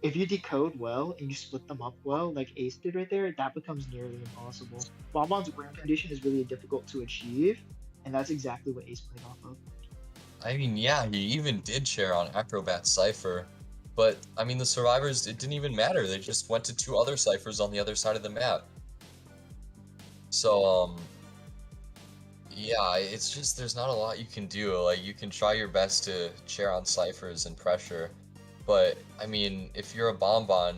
if you decode well and you split them up well, like Ace did right there, that becomes nearly impossible. Bonbon's win condition is really difficult to achieve, and that's exactly what Ace played off of. I mean, yeah, he even did share on Acrobat Cypher, but I mean, the survivors, it didn't even matter. They just went to two other ciphers on the other side of the map. So, yeah, it's just there's not a lot you can do. Like, you can try your best to chair on ciphers and pressure, but I mean, if you're a Bonbon,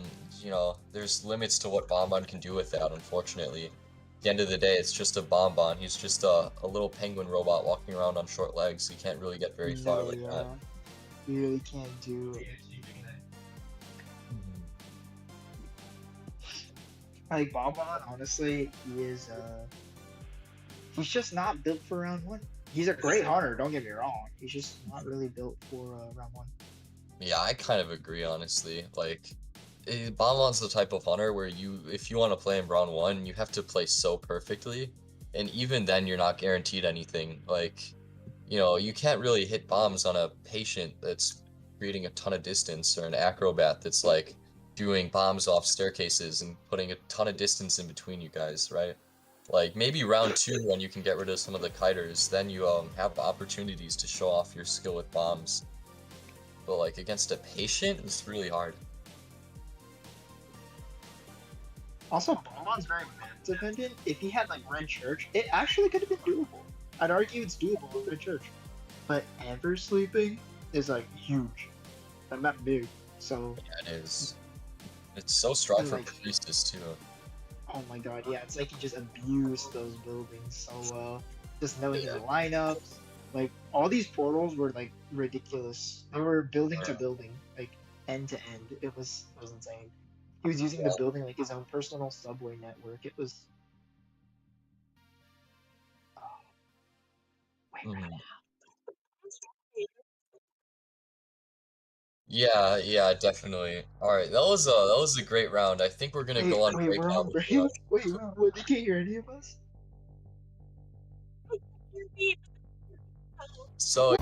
there's limits to what Bonbon can do with that, unfortunately. At the end of the day, it's just a Bonbon. He's just a little penguin robot walking around on short legs. He can't really get very far No, like that. yeah, you really can't do anything. Like Bonbon, honestly, he's just not built for round one. He's a great hunter, don't get me wrong. He's just not really built for round one. Yeah, I kind of agree, honestly. Like, Bonbon's the type of hunter where if you want to play in round one, you have to play so perfectly, and even then, you're not guaranteed anything. Like, you can't really hit bombs on a patient that's creating a ton of distance, or an acrobat that's like doing bombs off staircases and putting a ton of distance in between you guys, right? Like, maybe round two, when you can get rid of some of the kiters, then you have opportunities to show off your skill with bombs. But like against a patient, it's really hard. Also, Bonbon's very map dependent. If he had like Red Church, it actually could have been doable. I'd argue it's doable with Red Church. But Ever Sleeping is like huge. That map big. So Yeah, it is. It's so strong for like, Priestess too. oh my god, yeah, it's like he just abused those buildings so well. Just knowing his lineups. Like all these portals were like ridiculous. They were building to building, like end to end. It was insane. He was using the building like his own personal subway network. It was. Oh. Wait, Yeah, definitely. All right, that was a great round. I think we're gonna go on break we're now. on break. Wait, what? They can't hear any of us. So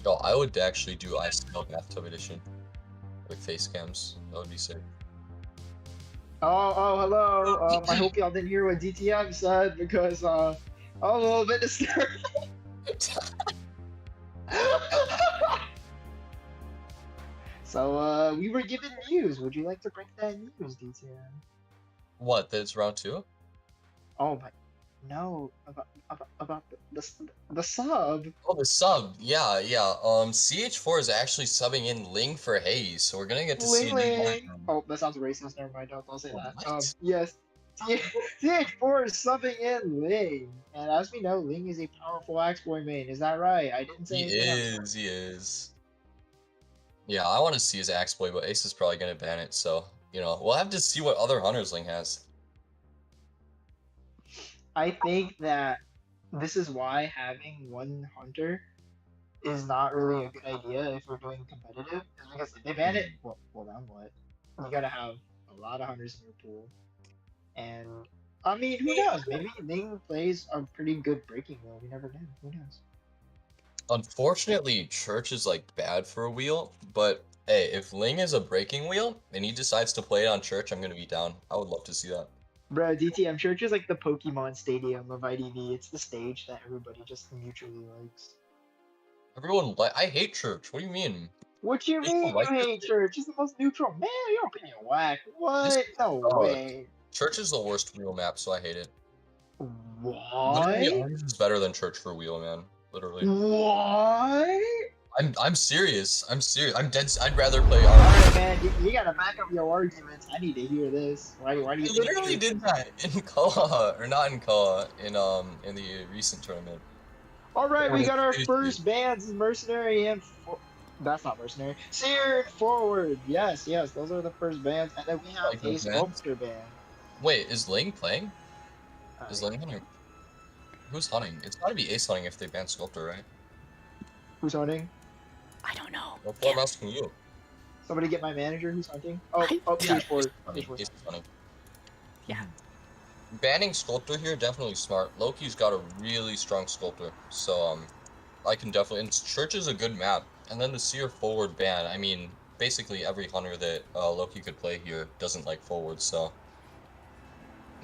Oh, I would actually do ICL bathtub edition with face cams. That would be sick. Hello. I hope y'all didn't hear what DTM said because I'm a little bit disturbed. So we were given news. Would you like to break that news, DTM? What? That it's round 2? Oh my, no, about the sub. Oh, the sub. Yeah, yeah. CH4 is actually subbing in Ling for Hayes, so we're gonna get to see Ling Ling. Ling. Oh, that sounds racist. Never mind. Don't say that. What? Yes. CH4 is subbing in Ling, and as we know, Ling is a powerful Axe-Boy main. Is that right? I didn't say He anything else. is, he is. Yeah, I want to see his Axe Boy, but Ace is probably gonna ban it, so, you know, we'll have to see what other Hunters Ling has. I think that this is why having one hunter is not really a good idea if we're doing competitive. Is because if they ban it, well then what? You gotta have a lot of hunters in your pool. And I mean, who knows? Maybe Ling plays a pretty good breaking wheel. We never know. Who knows? Unfortunately, Church is, like, bad for a wheel, but, hey, if Ling is a breaking wheel, and he decides to play it on Church, I'm gonna be down. I would love to see that. Bro, DTM Church is like the Pokemon Stadium of IDV. It's the stage that everybody just mutually likes. Everyone, I hate Church. What do you mean? What you People mean you like it. hate Church? It's the most neutral. Man, your opinion whack. What? No way. Church is the worst wheel map, so I hate it. Literally, What? ours is better than Church for wheel, man. Literally. What? I'm serious. I'm serious. I'd rather play ours. Alright, man, you gotta back up your arguments. I need to hear this. Why do I you think literally did that in Koa, or not in Koa, in the recent tournament. Alright, we got our Seriously. first bans, Mercenary and that's not Mercenary. Seared Forward. Yes, those are the first bans. And then we have Like a those bans? Sculptor ban. Wait, is Ling playing? Is Alright, Ling hunting? Who's hunting? It's gotta be Ace hunting if they ban Sculptor, right? who's hunting? I don't know. That's what I'm asking you. Somebody get my manager who's hunting. Oh, Yeah, Seared Forward. Ace is hunting. Seared Forward. Ace is hunting. Yeah. Banning Sculptor here, definitely smart. Loki's got a really strong Sculptor, so, I can definitely... And Church is a good map. And then the Seer forward ban, I mean, basically every hunter that Loki could play here doesn't like forward, so...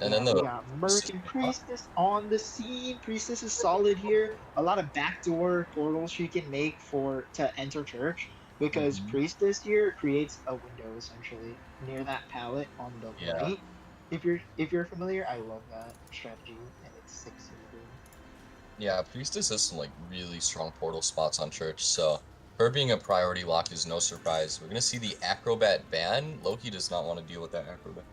And then We the... got Merc and Priestess on the scene. Priestess is solid here. A lot of backdoor portals she can make to enter Church. Because Priestess here creates a window essentially near that pallet on the Yeah. right. If you're familiar, I love that strategy and it's 6 in the game. Yeah, Priestess has some, like, really strong portal spots on Church, so... Her being a priority lock is no surprise. We're gonna see the Acrobat ban. Loki does not want to deal with that Acrobat.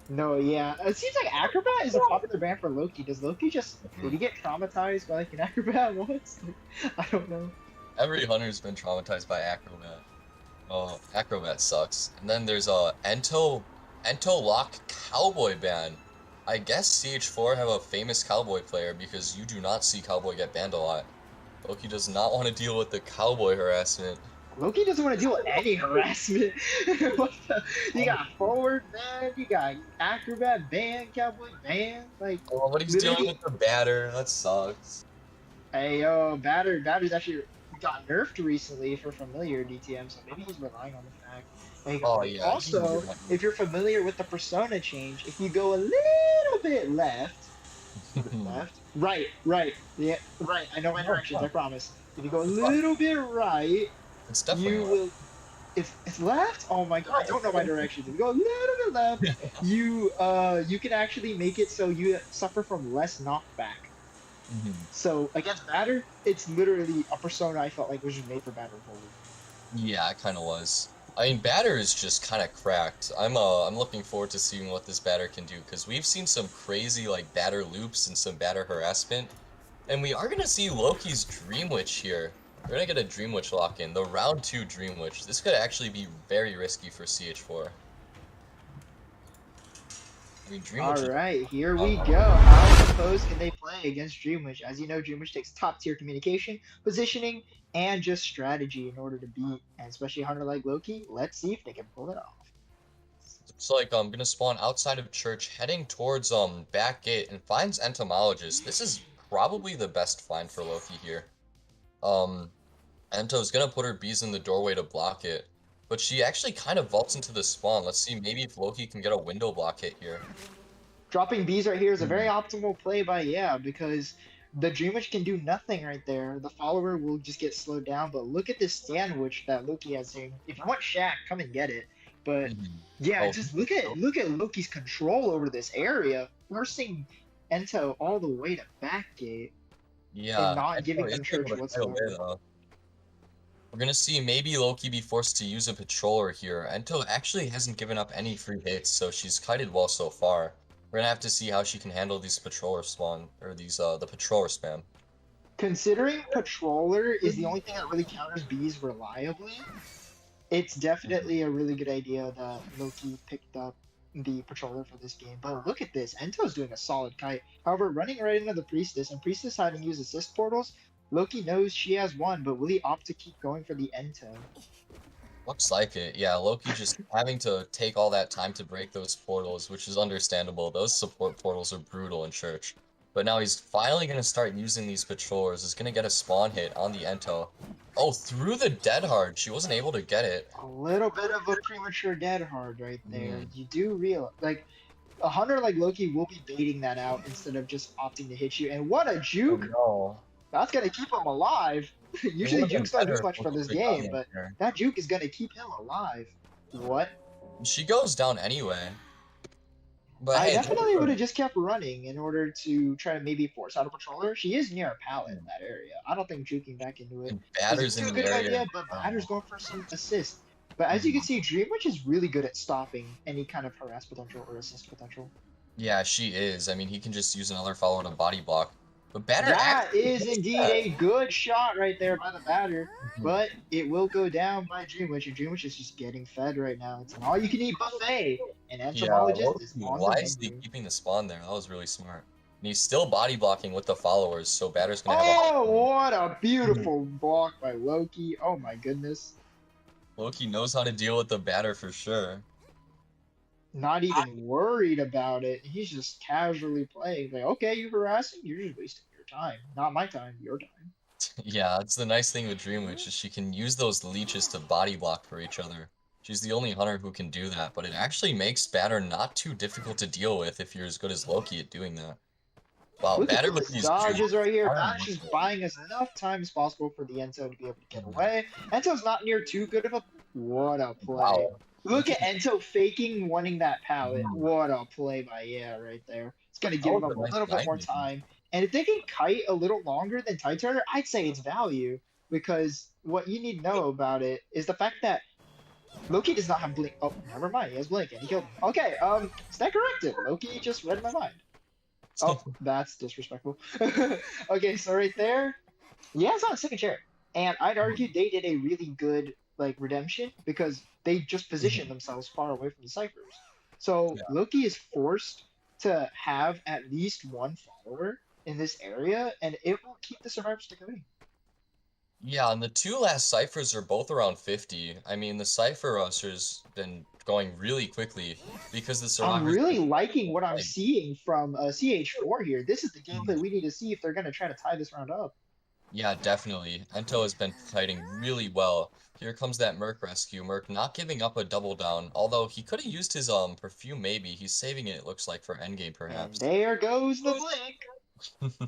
No, yeah. It seems like Acrobat is a popular ban for Loki. Does Loki just did he get traumatized by like an Acrobat once? I don't know. Every hunter's been traumatized by Acrobat. Oh, Acrobat sucks. And then there's a Ento Lock Cowboy ban. I guess CH4 have a famous Cowboy player because you do not see Cowboy get banned a lot. Loki does not want to deal with the Cowboy harassment. Loki doesn't want to deal with any harassment. You got forward ban, you got Acrobat ban, Cowboy ban, like. Oh, but he's literally- dealing with the batter. That sucks. Hey yo, Batter's actually got nerfed recently for familiar DTM, so maybe he's relying on the fact. Like, Oh, yeah, Also, he's- if you're familiar with the persona change, if you go a little bit left, right, yeah, right. I know my directions. I promise. If you go a little bit right, It's definitely you not. will. It's left. Oh my god, I don't know my directions. If you go a little bit left, you can actually make it so you suffer from less knockback. So against Batter, it's literally a persona I felt like was just made for Batter forward. Yeah, it kind of was. I mean, batter is just kind of cracked. I'm looking forward to seeing what this batter can do because we've seen some crazy like batter loops and some batter harassment, and we are gonna see Loki's Dream Witch here. We're gonna get a Dream Witch lock in, the round 2 Dream Witch. This could actually be very risky for CH4. I mean, Dream Witch. Alright, here we go. How opposed can they play against Dreamwitch? As you know, Dreamwitch takes top tier communication, positioning, and just strategy in order to beat, and especially a hunter like Loki. Let's see if they can pull it off. Looks like I'm gonna spawn outside of church, heading towards back gate, and finds entomologist. This is probably the best find for Loki here. Ento's gonna put her bees in the doorway to block it, but she actually kind of vaults into the spawn. Let's see maybe if Loki can get a window block hit here. Dropping bees right here is a very Hmm. optimal play by yeah, because the Dream Witch can do nothing right there. The follower will just get slowed down. But look at this sandwich that Loki has here. If you want Shaq, come and get it. But Mhm. yeah, Oh, just look at Loki's control over this area, forcing Ento all the way to backgate and yeah, not Ento giving is them able church to get away whatsoever. though. We're gonna see maybe Loki be forced to use a patroller here. Ento actually hasn't given up any free hits, so she's kited well so far. We're gonna have to see how she can handle these patroller spawn, or these, the patroller spam. Considering Patroller is the only thing that really counters bees reliably, it's Mhm. definitely a really good idea that Loki picked up the Patroller for this game. But look at this. Ento's doing a solid kite. However, running right into the Priestess, and Priestess having used assist portals, Loki knows she has one, but will he opt to keep going for the Ento? Looks like it. Yeah, Loki just having to take all that time to break those portals, which is understandable. Those support portals are brutal in Church. But now he's finally going to start using these patrollers. He's going to get a spawn hit on the Ento. Oh, through the Dead Hard. She wasn't able to get it. A little bit of a premature dead hard right there. Mm. You do realize, like, a hunter like Loki will be baiting that out instead of just opting to hit you. And what a Oh juke! no. That's gonna keep him alive. It would Usually have been jukes don't do better if much for Loki this could have gotten game, in but here. that juke is gonna keep him alive. What? She goes down anyway. But I hey, definitely would have just kept running in order to try to maybe force out a patroller. She is near a pallet in that area. I don't think juking back into it and is Batter's in too the good of an area. idea, but Batter's going for some assist. But as you can Mhm. see, Dream Witch is really good at stopping any kind of harass potential or assist potential. Yeah, she is. I mean, he can just use another follow to body block. But Batter That actually is hits indeed that. a good shot right there by the batter, Mhm. but it will go down by Dream Witch, and Dream Witch is just getting fed right now. It's an all-you-can-eat buffet, and Yeah, Entomologist is Loki on the wisely menu. keeping the spawn there. That was really smart. And he's still body blocking with the followers, so Batter's gonna have a hard Oh, time. what a Mhm. beautiful block by Loki. Oh my goodness. Loki knows how to deal with the Batter for sure. Not even worried about it. He's just casually playing. Like, okay, you harassing? You're just wasting your time. Not my time, your time. Yeah, that's the nice thing with Dream Witch is she can use those leeches to body block for each other. She's the only hunter who can do that, but it actually makes Batter not too difficult to deal with if you're as good as Loki at doing that. Wow, Look at Batter with this these jukes. dodges right here. I don't Bash know. is buying us enough time as possible for the Enzo to be able to get Mhm. away. Enzo's not near too good of a. What a play. Wow. Look Look at at Enzo faking wanting that pallet. mhm. What a play by yeah right there. It's going to That give was him a a nice little bit more timing. time. And if they can kite a little longer than Tight Turner, I'd say it's value. Because what you need to know about it is the fact that Loki does not have blink. Oh, never mind. He has blink and he killed him. Okay, stat corrected. Loki just read my mind. Oh, that's disrespectful. Okay, so right there, yeah, it's on a second chair. And I'd argue they did a really good like redemption because they just positioned Mhm. themselves far away from the ciphers. So Yeah. Loki is forced to have at least one follower in this area, and it will keep the survivors to going. Yeah, and the two last ciphers are both around 50. I mean, the cipher rushers been going really quickly because the I'm survivors really are liking what I'm like, seeing from CH4 here. This is the gameplay mhm. we need to see if they're going to try to tie this round up. Yeah, definitely. Ento has been fighting really well. Here comes that Merc rescue. Merc not giving up a double down, although he could have used his perfume maybe. He's saving it, it looks like, for endgame And perhaps. there goes the blink.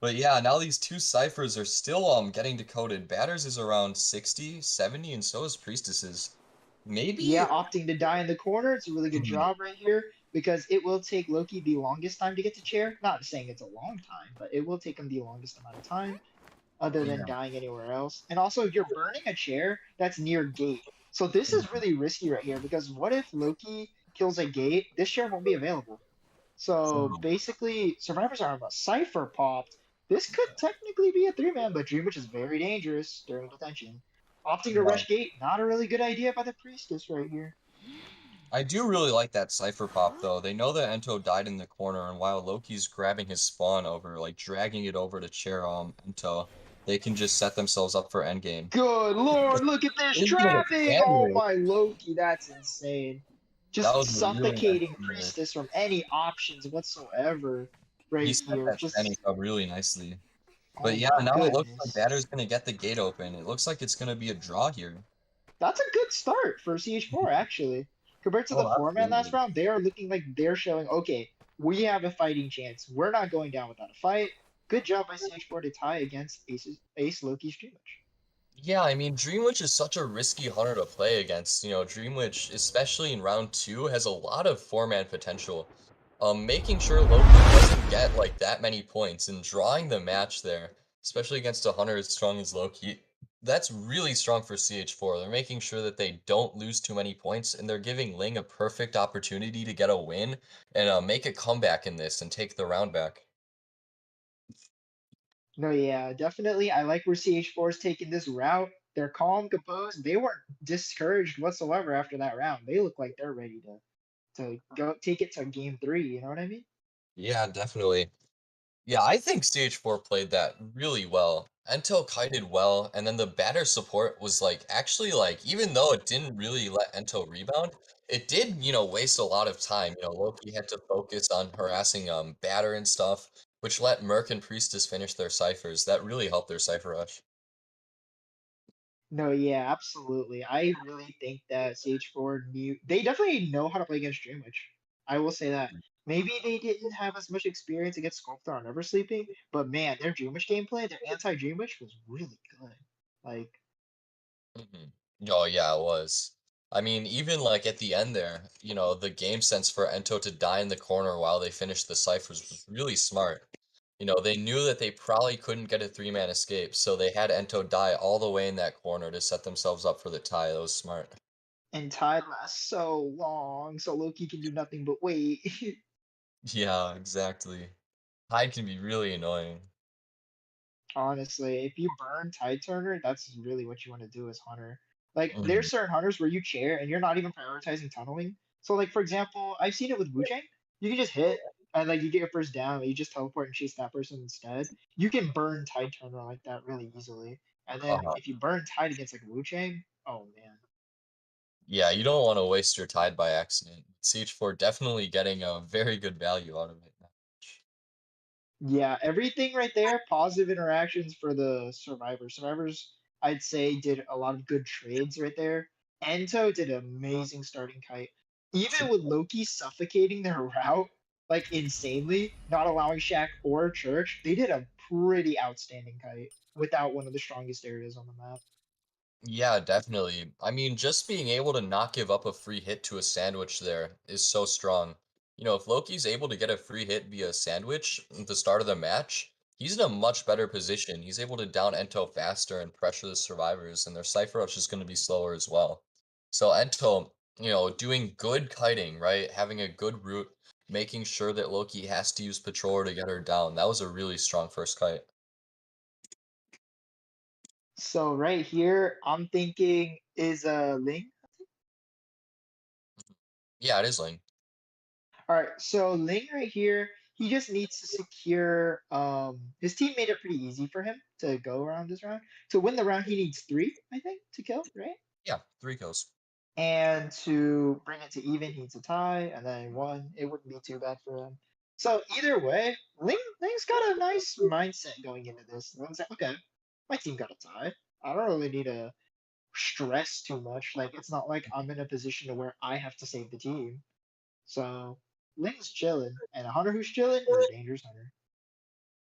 But yeah, now these two ciphers are still getting decoded. Batters is around 60, 70, and so is Priestesses. Yeah, Maybe. opting to die in the corner. It's a really good Mhm. job right here because it will take Loki the longest time to get to chair. Not saying it's a long time, but it will take him the longest amount of time other than Yeah. dying anywhere else. And also, you're burning a chair that's near gate. So this is Mhm. really risky right here because what if Loki kills a gate? This chair won't be available. So True. basically, survivors are on a cipher popped. This could technically be a three-man, but Dream Witch is very dangerous during detention. Opting to Yeah. rush gate, not a really good idea by the priestess right here. I do really like that cipher pop though. They know that Ento died in the corner, and while Loki's grabbing his spawn over, like dragging it over to chair Ento, they can just set themselves up for endgame. Good lord, look at this Into the trapping! Oh sandwich. my Loki, that's insane. That Just was a really nice suffocating sandwich. priestess from any options whatsoever He right set here. that standing Just up really nicely. But Oh yeah, my now it looks like goodness. Batter's gonna get the gate open. It looks like it's gonna be a draw here. That's a good start for CH4, actually. Compared to the Oh, four-man last absolutely. round, they are looking like they're showing, okay, we have a fighting chance. We're not going down without a fight. Good job by CH4 to tie against Ace Loki's Dreamwitch. Yeah, I mean, Dreamwitch is such a risky hunter to play against. Dreamwitch, especially in round two, has a lot of four-man potential. Making sure Loki doesn't get like that many points and drawing the match there, especially against a hunter as strong as Loki, that's really strong for CH4. They're making sure that they don't lose too many points, and they're giving Ling a perfect opportunity to get a win and make a comeback in this and take the round back. No, yeah, definitely. I like where CH4 is taking this route. They're calm, composed. They weren't discouraged whatsoever after that round. They look like they're ready to go take it to game three. You know what I mean? Yeah, definitely. Yeah, I think CH4 played that really well. Ento kited well, and then the batter support was like actually like even though it didn't really let Ento rebound, it did, waste a lot of time. Loki had to focus on harassing batter and stuff, which let Merc and Priestess finish their ciphers. That really helped their cipher rush. No, yeah, absolutely. I really think that CH4 knew they definitely know how to play against Dreamwitch. I will say that. Maybe they didn't have as much experience against Sculptor on Eversleeping, but man, their Dreamwitch gameplay, their anti-Dreamwitch was really good. Like, Mhm. Oh yeah, it was. I mean, even like at the end there, the game sense for Ento to die in the corner while they finished the ciphers was really smart. They knew that they probably couldn't get a three-man escape, so they had Ento die all the way in that corner to set themselves up for the tie. That was smart. and Tide lasts so long, so Loki can do nothing but wait. Yeah, exactly. Hyde can be really annoying. Honestly, if you burn Tide Turner, that's really what you want to do as Hunter. Like, Mhm. there's certain Hunters where you chair and you're not even prioritizing tunneling. So, like, for example, I've seen it with Wu Chang. You can just hit and, like, you get your first down, and you just teleport and chase that person instead. You can burn Tide Turner like that really easily. And then Uh-huh. if you burn Tide against, like, Wu Chang, oh man. Yeah, you don't want to waste your Tide by accident. CH4 definitely getting a very good value out of it. Yeah, everything right there, positive interactions for the survivors. Survivors, I'd say, did a lot of good trades right there. Ento did an amazing starting kite. Even with Loki suffocating their route, like insanely, not allowing Shaq or Church, they did a pretty outstanding kite without one of the strongest areas on the map. Yeah, definitely. I mean, just being able to not give up a free hit to a sandwich there is so strong. If Loki's able to get a free hit via sandwich at the start of the match, he's in a much better position. He's able to down Ento faster and pressure the survivors, and their Cypher rush is going to be slower as well. So Ento, doing good kiting, right? Having a good route, making sure that Loki has to use Patroller to get her down. That was a really strong first kite. So right here, I'm thinking is Ling. Yeah, it is Ling. All right, so Ling right here, he just needs to secure his team made it pretty easy for him to go around this round. To win the round, he needs three, I think, to kill, right? Yeah, 3 kills. And to bring it to even, he needs a tie, and then one, it wouldn't be too bad for him. So either way, Ling's got a nice mindset going into this. Ling's like, okay, my team got a tie. I don't really need to stress too much. Like it's not like I'm in a position to where I have to save the team. So Ling's chilling, and a hunter who's chilling is a dangerous hunter.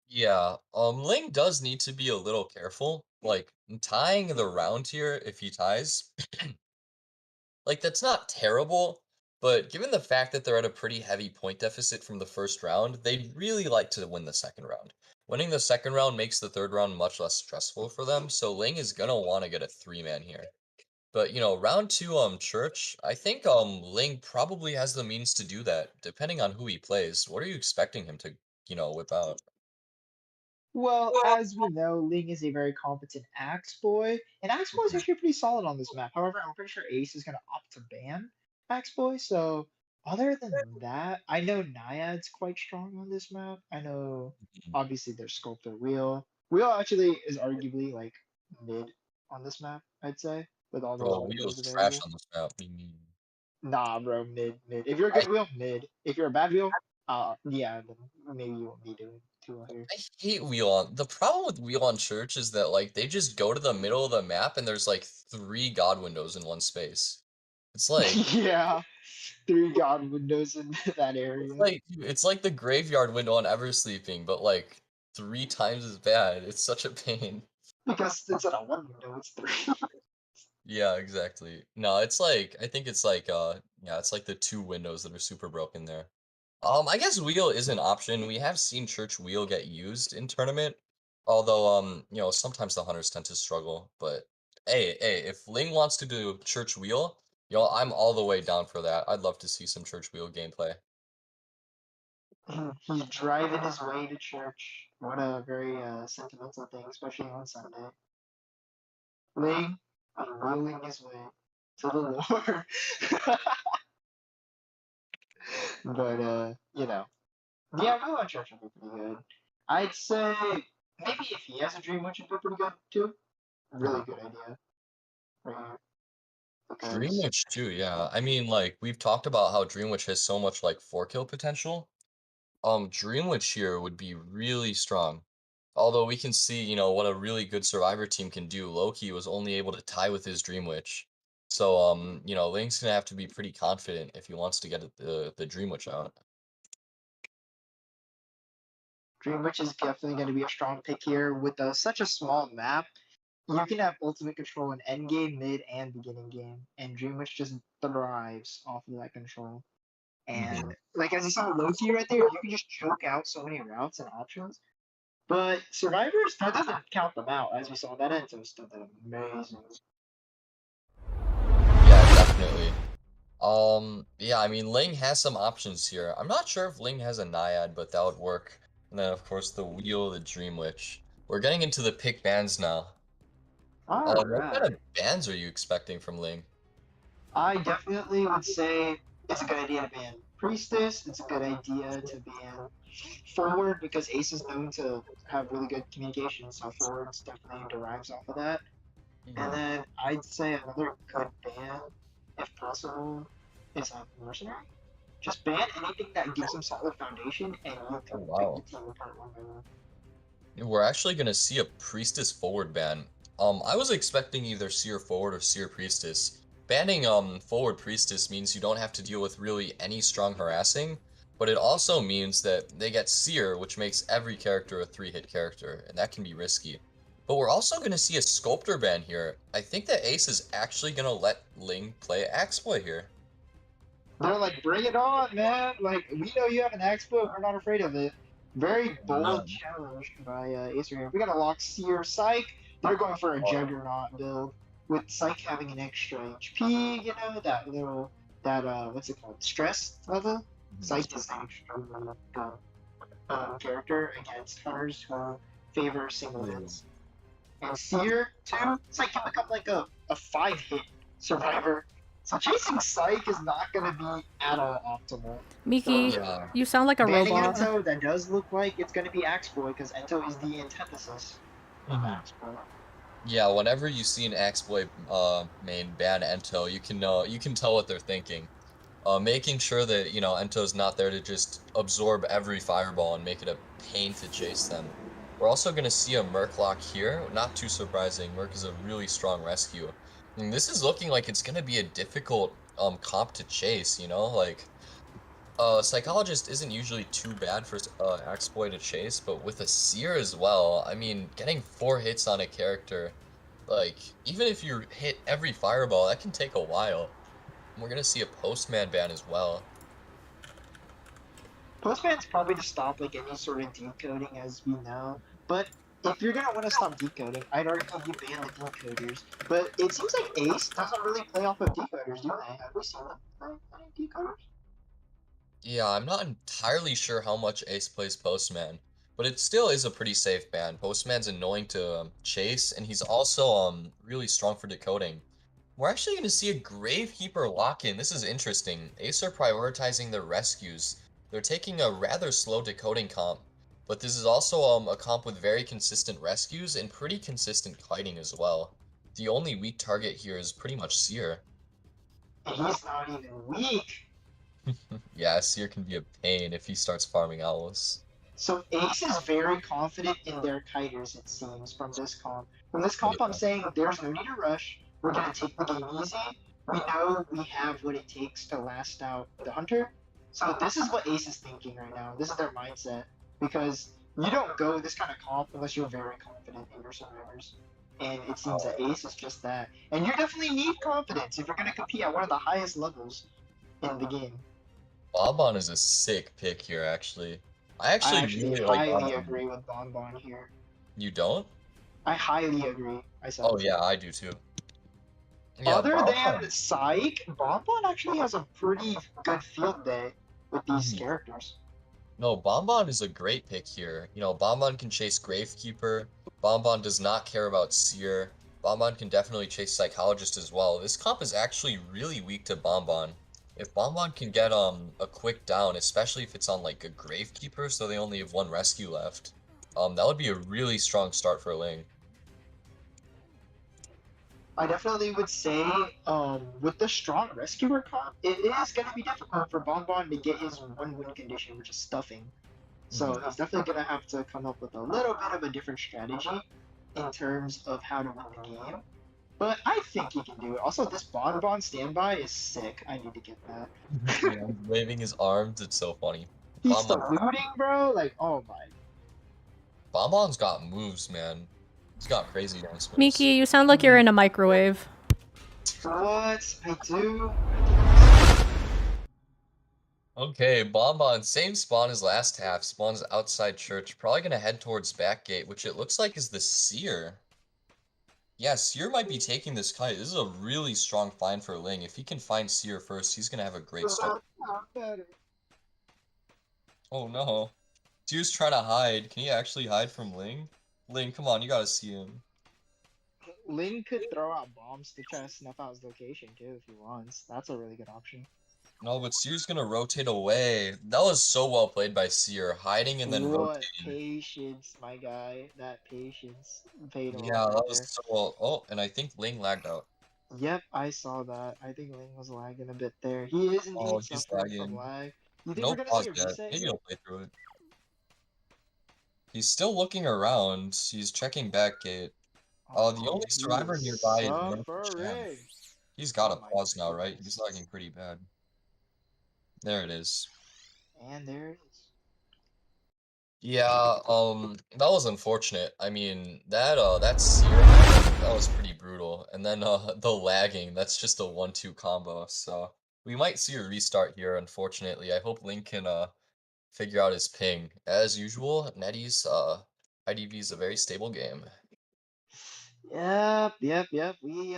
Yeah, Ling does need to be a little careful. Like, tying the round here, if he ties, like, that's not terrible, but given the fact that they're at a pretty heavy point deficit from the first round, they'd really like to win the second round. Winning the second round makes the third round much less stressful for them, so Ling is gonna want to get a three-man here. But, round two, Church, I think, Ling probably has the means to do that, depending on who he plays. What are you expecting him to, whip out? Well, as we know, Ling is a very competent Axe Boy, and Axe Boy is Mhm. actually pretty solid on this map. However, I'm pretty sure Ace is going to opt to ban Axe Boy. So, other than that, I know Naiad's quite strong on this map. I know, obviously, there's Sculptor Wheel. Wheel actually is arguably like mid on this map, I'd say, with all those Bro, windows Wheel's trash available. on this map. What do you mean? Nah, bro, mid, mid. If you're a I good wheel, mid. If you're a bad wheel, yeah, then maybe you won't be doing. tool here. I hate wheel on. The problem with wheel on church is that like they just go to the middle of the map and there's like 3 god windows in one space. It's like Yeah, 3 god windows in that it's area. like it's like the graveyard window on Eversleeping, but like 3 times as bad. It's such a pain. Because instead of one window, it's three. Yeah, exactly. No, it's like I think it's like yeah, it's like the 2 windows that are super broken there. I guess wheel is an option. We have seen church wheel get used in tournament, although sometimes the hunters tend to struggle. But hey, if Ling wants to do church wheel, I'm all the way down for that. I'd love to see some church wheel gameplay. He's driving his way to church. What a very sentimental thing, especially on Sunday. Ling, I'm rolling his way to the Lord. But yeah, Will on Church would be pretty good. I'd say maybe if he has a dream, which would be pretty good too. Really good idea, right here. Because Dreamwitch too, yeah. I mean, like we've talked about how Dreamwitch has so much like 4 kill potential. Dreamwitch here would be really strong. Although we can see, what a really good survivor team can do. Loki was only able to tie with his Dreamwitch. So, Link's gonna have to be pretty confident if he wants to get the Dreamwitch out. Dream Witch is definitely going to be a strong pick here with such a small map. You can have ultimate control in end game, mid, and beginning game, and Dream Witch just thrives off of that control. And Hmm. like as you saw Loki right there, you can just choke out so many routes and options. But survivors, that doesn't count them out, as we saw that Ento still did amazing. Yeah, definitely. Yeah, I mean, Ling has some options here. I'm not sure if Ling has a Naiad, but that would work. And then, of course, the Wheel, the Dreamwitch. We're getting into the pick bans now. What kind Alright. of bans are you expecting from Ling? I definitely would say it's a good idea to ban Priestess. It's a good idea to ban Forward because Ace is known to have really good communication, so Forwards definitely derives off of that. And Mhm. then I'd say another good ban, if possible, is a Mercenary. Just ban anything that gives them solid foundation, and you Oh, can pick the wow. team apart one by one. We're actually gonna see a Priestess forward ban. I was expecting either Seer forward or Seer Priestess. Banning forward Priestess means you don't have to deal with really any strong harassing, but it also means that they get Seer, which makes every character a 3-hit character, and that can be risky. But we're also gonna see a Sculptor ban here. I think that Ace is actually gonna let Ling play Axploit here. They're like, bring it on, man! Like, we know you have an exploit, we're not afraid of it. Very bold Man. challenge by Acer here. We got to lock Seer Psych. They're going for a Juggernaut build with Psych having an extra HP, that little, what's it called? Stress level? Psych is an extremely good character against hunters who favor single hits. And Seer, too, Psych can become like a 5-hit survivor. So chasing Psych is not going to be at all optimal. Miki, So Yeah. you sound like a banning robot. Ento, that does look like it's going to be Axploit because Ento is the antithesis of Mhm. Axploit. Yeah, whenever you see an exploit main ban Ento, you can tell what they're thinking. Making sure that, Ento's not there to just absorb every fireball and make it a pain to chase them. We're also going to see a Murklock here. Not too surprising. Murk is a really strong rescue. And this is looking like it's going to be a difficult comp to chase, like Psychologist isn't usually too bad for exploit to chase, but with a Seer as well, I mean, getting 4 hits on a character, like, even if you hit every fireball, that can take a while. We're gonna see a Postman ban as well. Postman's probably to stop like any sort of decoding as we know, but if you're going to want to stop decoding, I'd argue you ban the decoders. But it seems like Ace doesn't really play off of decoders, do they? Have we seen them play any decoders? Yeah, I'm not entirely sure how much Ace plays Postman, but it still is a pretty safe ban. Postman's annoying to chase, and he's also really strong for decoding. We're actually going to see a Gravekeeper lock-in. This is interesting. Ace are prioritizing their rescues. They're taking a rather slow decoding comp, but this is also a comp with very consistent rescues and pretty consistent kiting as well. The only weak target here is pretty much Seer. And he's not even weak. Yeah, Seer can be a pain if he starts farming owls. So Ace is very confident in their kiters, it seems, from this comp. From this comp, I'm saying there's no need to rush. We're gonna take the game easy. We know we have what it takes to last out the hunter. So this is what Ace is thinking right now. This is their mindset. Because you don't go this kind of comp unless you're very confident in your survivors. And it seems that Ace is just that. And you definitely need confidence if you're gonna compete at one of the highest levels in the game. Bonbon is a sick pick here, actually. I I actually actually really like highly Bonbon. agree with Bonbon here. You don't? I highly agree. I Oh said. yeah, I do too. Yeah, Other Bonbon. than Psych, Bonbon actually has a pretty good field day with these Mhm. characters. No, Bonbon is a great pick here. You know, Bonbon can chase Gravekeeper. Bonbon does not care about Seer. Bonbon can definitely chase Psychologist as well. This comp is actually really weak to Bonbon. If Bonbon can get a quick down, especially if it's on like a Gravekeeper, so they only have one rescue left, that would be a really strong start for Ling. I definitely would say, with the strong rescuer comp, it is going to be difficult for Bonbon to get his one win condition, which is stuffing. So he's definitely going to have to come up with a little bit of a different strategy in terms of how to win the game. But I think he can do it. Also, this Bonbon standby is sick. I need to get that. Yeah, he's waving his arms, it's so funny. He's Bonbon, saluting, bro. Like, oh my. Bonbon's got moves, man. He's got crazy dance Miki, moves. you sound like you're in a microwave. What? I do? Okay, Bonbon, same spawn as last half, spawns outside church, probably gonna head towards back gate, which it looks like is the Seer. Yeah, Seer might be taking this kite. This is a really strong find for Ling. If he can find Seer first, he's gonna have a great start. Better. Oh no. Seer's trying to hide. Can he actually hide from Ling? Ling, come on, you gotta see him. Ling could throw out bombs to try to snuff out his location too if he wants. That's a really good option. No, but Seer's gonna rotate away. That was so well played by Seer, hiding and then What rotating. patience, my guy. That patience paid off Yeah, right that was there. so well. Oh, and I think Ling lagged out. Yep, I saw that. I think Ling was lagging a bit there. He is Oh, indeed he's suffering from lagging. lag. You think No we're gonna see pause a yet. reset Maybe here? he'll play through it. He's still looking around. He's checking back gate. The Oh, only he survivor is nearby is North Chan. suffering. He's got Oh a my pause now, right? He's goodness. lagging pretty bad. There it is. And there it is. Yeah, that was unfortunate. I mean, that Seer hiding, that was pretty brutal. And then the lagging, that's just a 1-2 combo. So we might see a restart here, unfortunately. I hope Link can figure out his ping. As usual, Nettie's IDV is a very stable game. Yep. We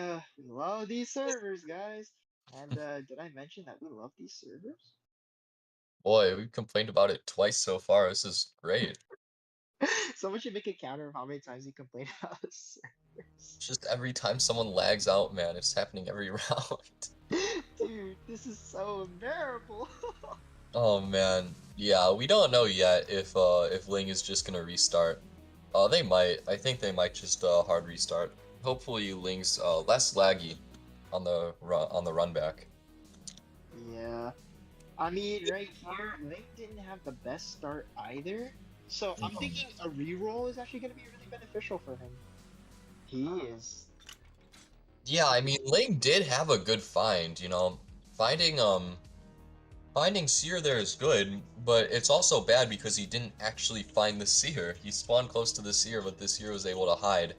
love these servers, guys. And did I mention that we love these servers? Boy, we've complained about it twice so far. This is great. Someone should make a counter of how many times you complain about the servers. Just every time someone lags out, man, it's happening every round. Dude, this is so unbearable. Oh man, yeah, we don't know yet if Ling is just gonna restart. They might. I think they might just hard restart. Hopefully, Ling's less laggy on the run back. Yeah. I mean, right here, Link didn't have the best start either. So I'm thinking a reroll is actually going to be really beneficial for him. He is. Yeah, I mean, Ling did have a good find. You know, finding finding Seer there is good, but it's also bad because he didn't actually find the Seer. He spawned close to the Seer, but the Seer was able to hide.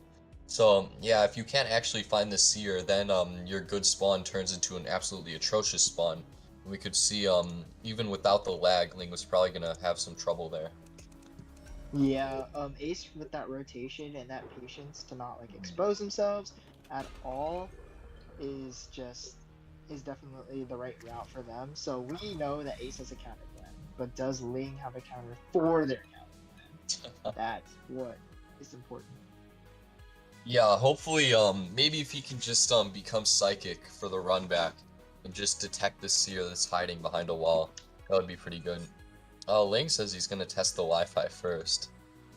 So, yeah, if you can't actually find the Seer, then your good spawn turns into an absolutely atrocious spawn. We could see, even without the lag, Ling was probably gonna have some trouble there. Yeah, Ace with that rotation and that patience to not like expose themselves at all is just is definitely the right route for them. So we know that Ace has a counter plan, but does Ling have a counter for their counter plan? That's what is important. Yeah, hopefully, maybe if he can just become psychic for the run back and just detect the Seer that's hiding behind a wall, that would be pretty good. Ling says he's gonna test the Wi-Fi first.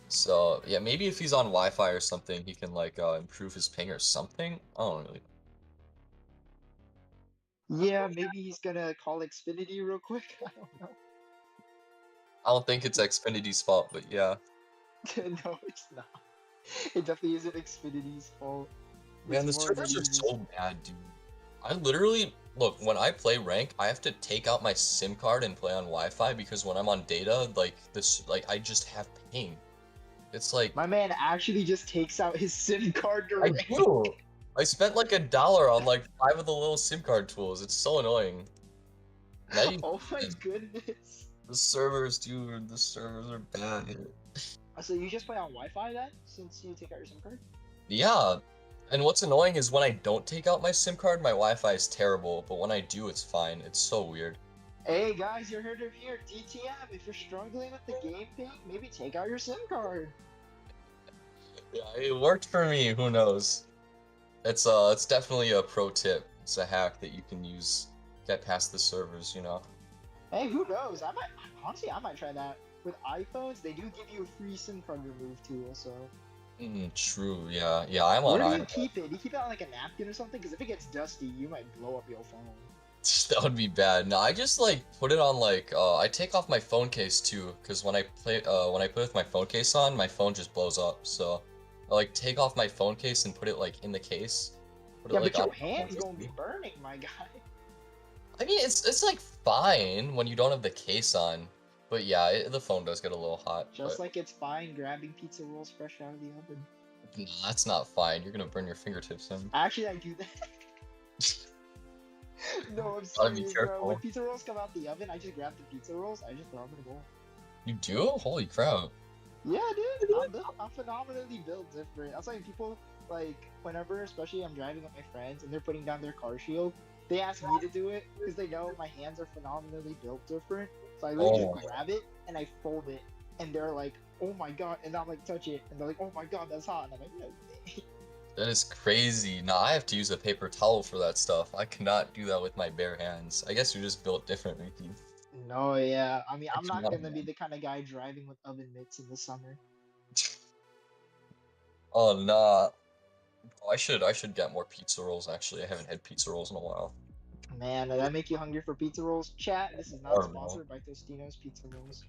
So, yeah, maybe if he's on Wi-Fi or something, he can, like, improve his ping or something? I don't really. Yeah, maybe he's gonna call Xfinity real quick. I don't know. I don't think it's Xfinity's fault, but yeah. No, it's not. It definitely isn't Xfinity's fault. Man, It's the more servers are users. so bad, dude. I literally look when I play rank, I have to take out my SIM card and play on Wi-Fi because when I'm on data, like this, like I just have ping. It's like My man actually just takes out his SIM card I direct. do. I spent like $1 on like 5 of the little SIM card tools. It's so annoying. Now you Oh my goodness. the servers, dude. The servers are bad. So you just play on Wi-Fi then, since you take out your SIM card? Yeah. And what's annoying is when I don't take out my SIM card, my Wi-Fi is terrible. But when I do, it's fine. It's so weird. Hey guys, you heard it here. DTM, if you're struggling with the game ping, maybe take out your SIM card. Yeah, it worked for me. Who knows? It's definitely a pro tip. It's a hack that you can use. Get past the servers, you know. Hey, who knows? I might try that. With iPhones, they do give you a free SIM card remove tool, so. True. Yeah. Yeah. I'm on Where do you iPhone. keep it? Do you keep it on like a napkin or something? Because if it gets dusty, you might blow up your phone. That would be bad. No, I just like put it on like I take off my phone case too, because when I put with my phone case on, my phone just blows up. So I like take off my phone case and put it like in the case. Put it Yeah, like but your on my phone hand's case. gonna be burning, my guy. I mean, it's like fine when you don't have the case on, but yeah, the phone does get a little hot. Just But like it's fine grabbing pizza rolls fresh out of the oven. nah, that's not fine. You're gonna burn your fingertips in. Actually, I do that. No, I'm Gotta be serious, bro. careful. When pizza rolls come out the oven, I just grab the pizza rolls, I just throw them in a bowl. You do? Holy crap! Yeah, dude, I'm phenomenally built different. That's why people, like, whenever, especially I'm driving with my friends and they're putting down their car shield, they ask me to do it because they know my hands are phenomenally built different. So I literally Oh. just grab it and I fold it, and they're like, "Oh my god!" And I'm like, "Touch it," and they're like, "Oh my god, that's hot," and I'm like, "No." That is crazy. Nah, I have to use a paper towel for that stuff. I cannot do that with my bare hands. I guess you're just built differently, Keith. No, yeah. I mean, I'm not cannot, gonna be man. the kind of guy driving with oven mitts in the summer. Oh nah. Oh, I should get more pizza rolls actually. I haven't had pizza rolls in a while. Man, did that make you hungry for pizza rolls? Chat, this is not I don't know. sponsored by Tostino's Pizza Rolls.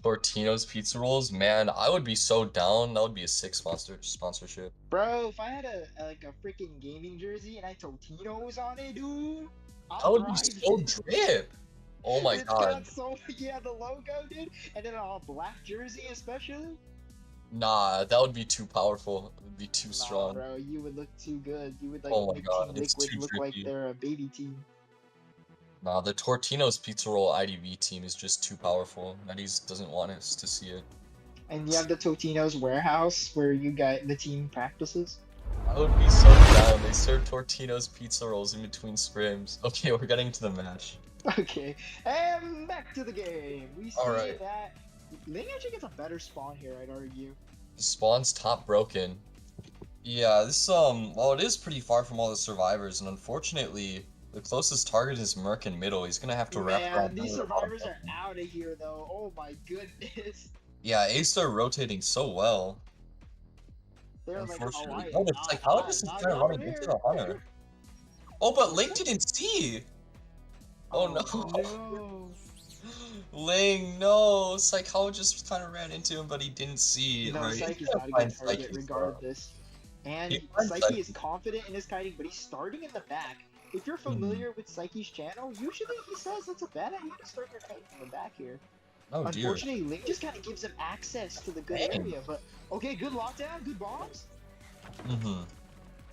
Tortino's pizza rolls, man, I would be so down. That would be a sick sponsorship. Bro, if I had like a freaking gaming jersey and I had Totino's on it, dude, That I'll would be drive so it. drip. Oh my It's god. got so yeah, the logo, dude, and then a black jersey especially. Nah, that would be too powerful. It would be too Nah, strong. bro, you would look too good. You would like Oh my make god, Team it's Liquid too look like drippy. they're a baby team. Nah, the Tortino's pizza roll IDV team is just too powerful. Netties doesn't want us to see it. And you have the Totino's warehouse where you got the team practices. I would be so down. They serve Tortino's pizza rolls in between scrims. Okay, we're getting to the match. Okay, and back to the game. We see Alright. that Ling actually gets a better spawn here, I'd argue. The spawn's top broken. Yeah, this well, it is pretty far from all the survivors, and unfortunately, the closest target is Merc in middle. He's gonna have to wrap Man, around these middle to bottom survivors are lane. out of here though. Oh my goodness. Yeah, Ace are rotating so well. They're like, oh, Unfortunately, oh, it's like how is this not guy over running into here. the hunter? Oh, but Link didn't see. Oh no. No. Ling, no. Psychologist kind of ran into him, but he didn't see. No, Right? He's Psyche's gonna not a find good target Psyche, bro. regardless. And He finds Psyche is Psyche. confident in his kiting, but he's starting in the back. If you're Hmm. familiar with Psyche's channel, usually he says it's a bad idea to start your kiting from the back here. Oh dear. Unfortunately, Link just kind of gives him access to the good Dang. area. But okay, good lockdown, good bombs. Mm-hmm.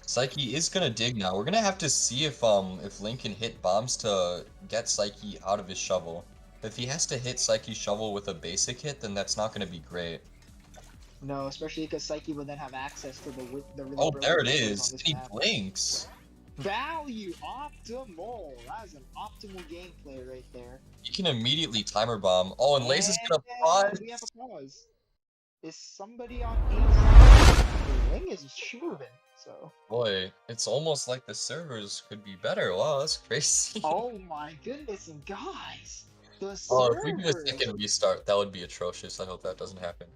Psyche is gonna dig now. We're gonna have to see if Link can hit bombs to get Psyche out of his shovel. If he has to hit Psyche's shovel with a basic hit, then that's not gonna be great. No, especially because Psyche will then have access to the really Oh, brilliant there it windows on is. this He map. blinks. Value optimal. That is an optimal gameplay right there. He can immediately timer bomb. Oh, and Lace is gonna pause. We have a pause. Is somebody on Ace? Ling is moving, so. Boy, it's almost like the servers could be better. Wow, that's crazy. Oh my goodness, and guys, the Oh, if we do a servers. second restart, that would be atrocious. I hope that doesn't happen.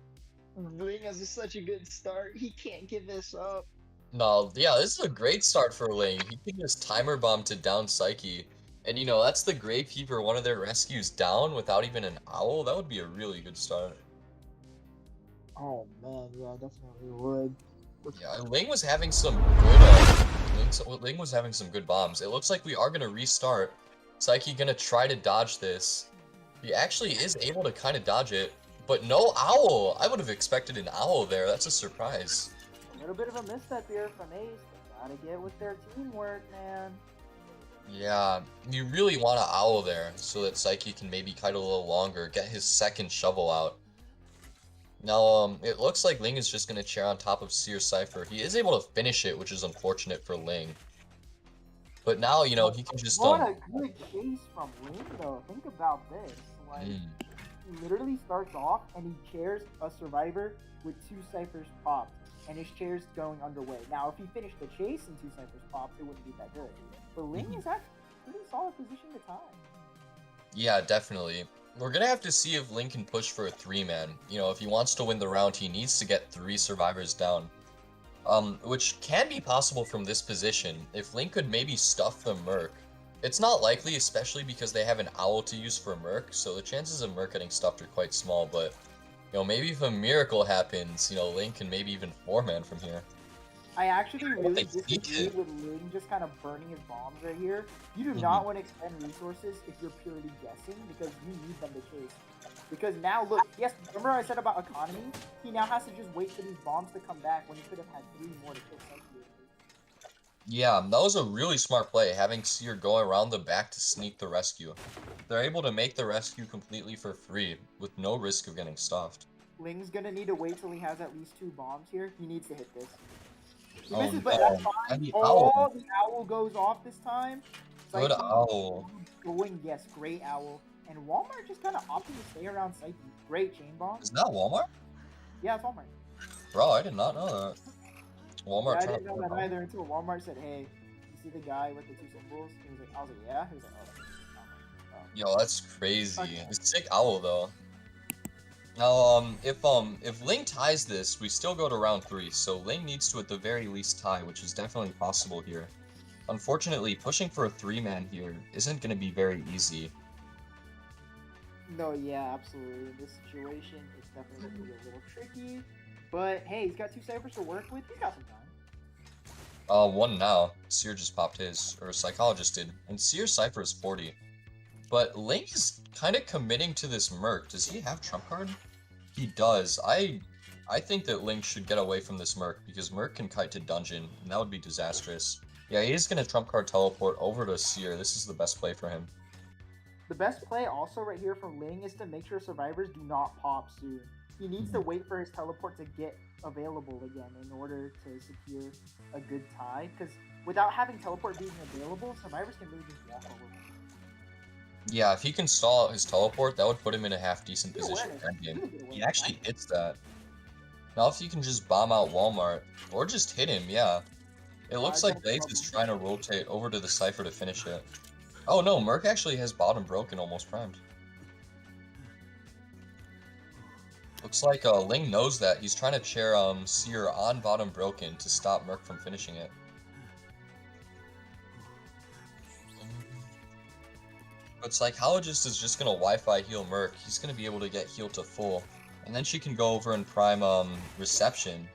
Ling has such a good start. He can't give this up. No, yeah, this is a great start for Ling. He can just timer bomb to down Psyche, And you know, that's the Gravekeeper, one of their rescues down without even an owl. That would be a really good start. Oh man, yeah, definitely would. Yeah, Ling was having some good Ling was having some good bombs. It looks like we are gonna restart. Psyche gonna try to dodge this. He actually is able to kind of dodge it, but no owl. I would have expected an owl there. That's a surprise. A little bit of a misstep here from Ace. They gotta get with their teamwork, man. Yeah, you really want an owl there so that Psyche can maybe kite a little longer, get his second shovel out. Now, it looks like Ling is just gonna chair on top of Seer Cypher. He is able to finish it, which is unfortunate for Ling. But now, you know, he can just What a good chase from Ling, though. Think about this. Like, he literally starts off and he chairs a survivor with 2 ciphers popped, and his chair's going underway. Now, if he finished the chase and 2 ciphers popped, it wouldn't be that good. But Ling is actually pretty solid position to time. Yeah, definitely. We're gonna have to see if Ling can push for a 3-man. You know, if he wants to win the round, he needs to get 3 survivors down. Which can be possible from this position, if Ling could maybe stuff the Merc. It's not likely, especially because they have an owl to use for Merc, so the chances of Merc getting stuffed are quite small, but, you know, maybe if a miracle happens, you know, Ling can maybe even 4-man from here. I actually really disagree with Ling just kind of burning his bombs right here. You do not want to expend resources if you're purely guessing, because you need them to chase. Because now, look, yes, remember I said about economy? He now has to just wait for these bombs to come back when he could have had 3 more to kill Psyche. Yeah, that was a really smart play, having Seer go around the back to sneak the rescue. They're able to make the rescue completely for free, with no risk of getting stuffed. Ling's gonna need to wait till he has at least 2 bombs here. He needs to hit this. He Oh, misses, but no. that's fine. And the Oh, owl. the owl goes off this time. Good Psyche owl. going, yes, great owl. And Walmart just kind of opting to stay around Psyche. Great chain bomb. Is that Walmart? Yeah, it's Walmart. Bro, I did not know that. Walmart Yeah, I trying didn't know that either until Walmart said, "Hey, you see the guy with the 2 symbols?" He was like, "I was like, yeah." He was like, "Oh." Yo, that's crazy. Okay. It's a sick owl though. Now, if Ling ties this, we still go to round 3, so Ling needs to at the very least tie, which is definitely possible here. Unfortunately, pushing for a 3-man here isn't going to be very easy. No, yeah, absolutely. In this situation, it's definitely going to be a little tricky. But hey, he's got 2 ciphers to work with. He's got some time. One now. Seer just popped his, or Psychologist did, and Seer's Cypher is 40. But Ling is kind of committing to this Merc. Does he have Trump card? He does. I think that Ling should get away from this Merc, because Merc can kite to Dungeon, and that would be disastrous. Yeah, he is going to Trump card teleport over to Seer. This is the best play for him. The best play also right here from Ling is to make sure survivors do not pop soon. He needs to wait for his teleport to get available again in order to secure a good tie. Because without having teleport being available, survivors can really just walk over. Yeah, if he can stall out his teleport, that would put him in a half-decent Good position awareness. for endgame. Really good He awareness. actually hits that. Now if he can just bomb out Walmart, or just hit him, yeah. It looks like Blaze is trying to rotate over to the Cypher to finish it. Oh no, Merc actually has bottom broken almost primed. Looks like Ling knows that. He's trying to chair Seer on bottom broken to stop Merc from finishing it. But Psychologist is just gonna Wi-Fi heal Merc. He's gonna be able to get healed to full. And then she can go over and prime Reception.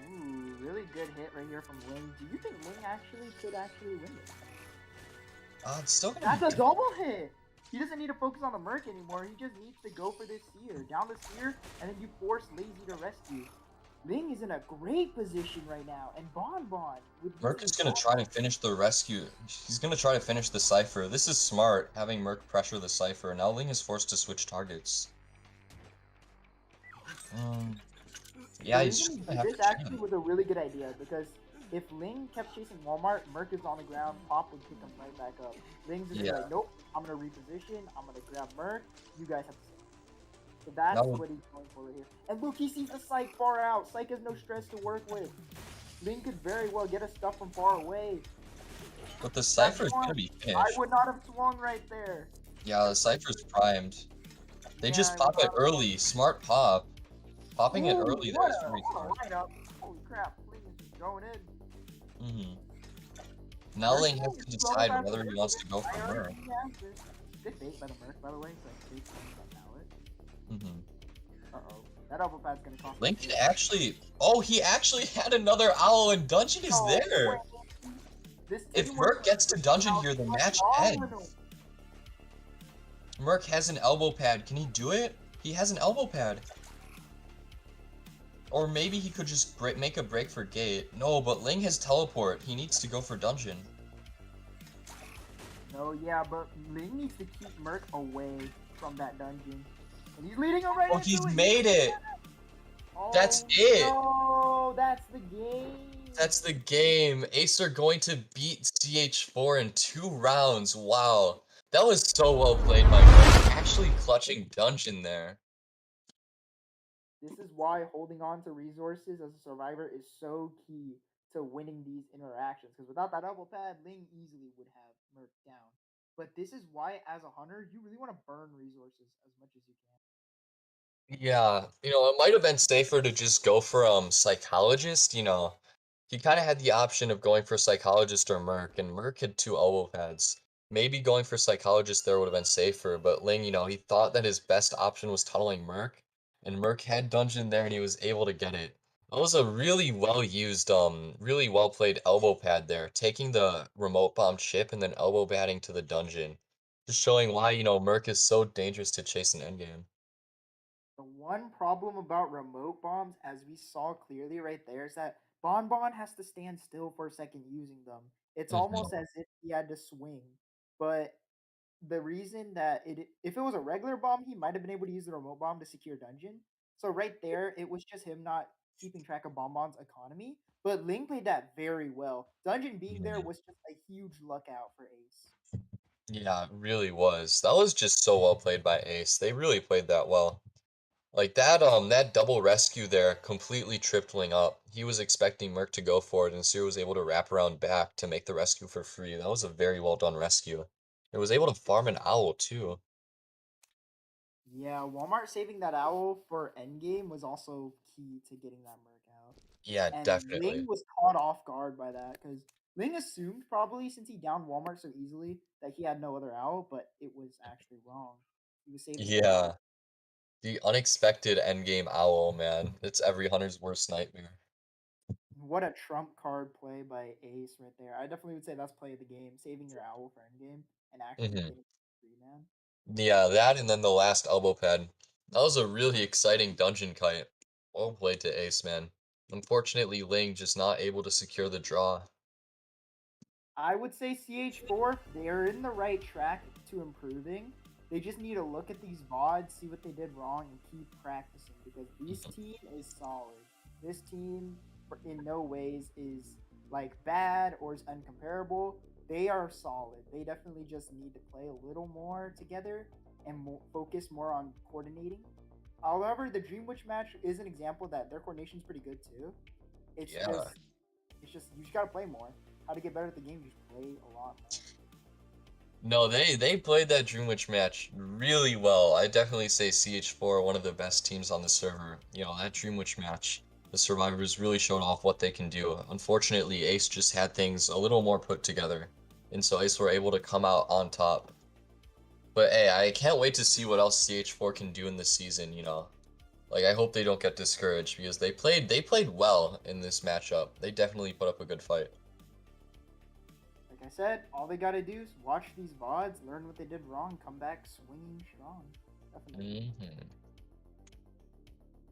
Ooh, really good hit right here from Ling. Do you think Ling could win this? It's still gonna That's be a double hit! He doesn't need to focus on the Merc anymore. He just needs to go for this Seer. Down the Seer, and then you force Lazy to rescue. Ling is in a great position right now, and Bon with Merc is gonna try to finish the rescue. He's gonna try to finish the Cypher. This is smart, having Merc pressure the Cypher. Now Ling is forced to switch targets. Yeah, he's just gonna have This to actually was a really good idea, because if Ling kept chasing Walmart, Merc is on the ground, Pop would pick him right back up. Ling's just like, nope, I'm gonna reposition, I'm gonna grab Merc, you guys have to save. So that's what he's going for right here. And look, he sees the Psych far out. Psych has no stress to work with. Ling could very well get us stuff from far away. But the Cypher's gonna be finished. I would not have swung right there. Yeah, the Cypher's primed. They just pop it early. Smart pop. Popping it early there is very smart. Holy crap, Ling is just going in. Now Merc Ling is has a to two level decide pad whether player, he so wants to go I for already Merc. think he has this. Good bait by the Merc, by the way. So bait on pallet. Uh-oh. That elbow pad's gonna cost him Link can big. actually... Oh, he actually had another owl and Dungeon is No there! way. This If teamwork Merc gets to Dungeon here, the match phenomenal. ends. Merc has an elbow pad. Can he do it? He has an elbow pad. Or maybe he could just make a break for gate. No, but Ling has teleport. He needs to go for Dungeon. No, yeah, but Ling needs to keep Merc away from that dungeon. And he's leading him right Oh, into he's it. made it! Oh, That's it! no, that's the game. That's the game. Ace are going to beat CH4 in 2 rounds. Wow. That was so well played by Merc. Actually clutching Dungeon there. This is why holding on to resources as a survivor is so key to winning these interactions. Because without that elbow pad, Ling easily would have Merc down. But this is why, as a hunter, you really want to burn resources as much as you can. Yeah, it might have been safer to just go for Psychologist, He kind of had the option of going for Psychologist or Merc, and Merc had 2 elbow pads. Maybe going for Psychologist there would have been safer, but Ling, he thought that his best option was tunneling Merc, and Merc had Dungeon there and he was able to get it. That was a really well used, really well played elbow pad there, taking the remote bomb chip and then elbow batting to the Dungeon. Just showing why, Merc is so dangerous to chase an endgame. The one problem about remote bombs, as we saw clearly right there, is that Bon Bon has to stand still for a second using them. It's Mhm. almost as if he had to swing. But the reason that if it was a regular bomb, he might have been able to use the remote bomb to secure dungeon. So right there, it was just him not keeping track of Bon Bon's economy. But Ling played that very well. Dungeon being there Mhm. was just a huge luck out for Ace. Yeah, it really was. That was just so well played by Ace. They really played that well. Like that double rescue there completely tripped Ling up. He was expecting Merc to go for it, and Seer was able to wrap around back to make the rescue for free. That was a very well done rescue. It was able to farm an owl too. Yeah, Walmart saving that owl for endgame was also key to getting that Merc out. Yeah, And definitely. Ling was caught off guard by that because Ling assumed probably since he downed Walmart so easily that he had no other owl, but it was actually wrong. He was saving Walmart. Yeah. The unexpected endgame owl, man. It's every hunter's worst nightmare. What a trump card play by Ace right there. I definitely would say that's play of the game, saving your owl for endgame and actually Hmm. getting free man. Yeah, that and then the last elbow pad. That was a really exciting dungeon kite. Well played to Ace, man. Unfortunately, Ling just not able to secure the draw. I would say CH4, they're in the right track to improving. They just need to look at these VODs, see what they did wrong, and keep practicing because this team is solid. This team, in no ways, is like bad or is uncomparable. They are solid. They definitely just need to play a little more together and focus more on coordinating. However, the Dream Witch match is an example that their coordination is pretty good too. It's Yeah. just you just gotta play more. How to get better at the game? Just play a lot more. No, they played that Dreamwitch match really well. I definitely say CH4 one of the best teams on the server. That Dreamwitch match, the survivors really showed off what they can do. Unfortunately, Ace just had things a little more put together, and so Ace were able to come out on top. But hey, I can't wait to see what else CH4 can do in this season. Like I hope they don't get discouraged because they played well in this matchup. They definitely put up a good fight. Like I said, all they gotta do is watch these VODs, learn what they did wrong, come back swinging strong. Definitely. Hmm.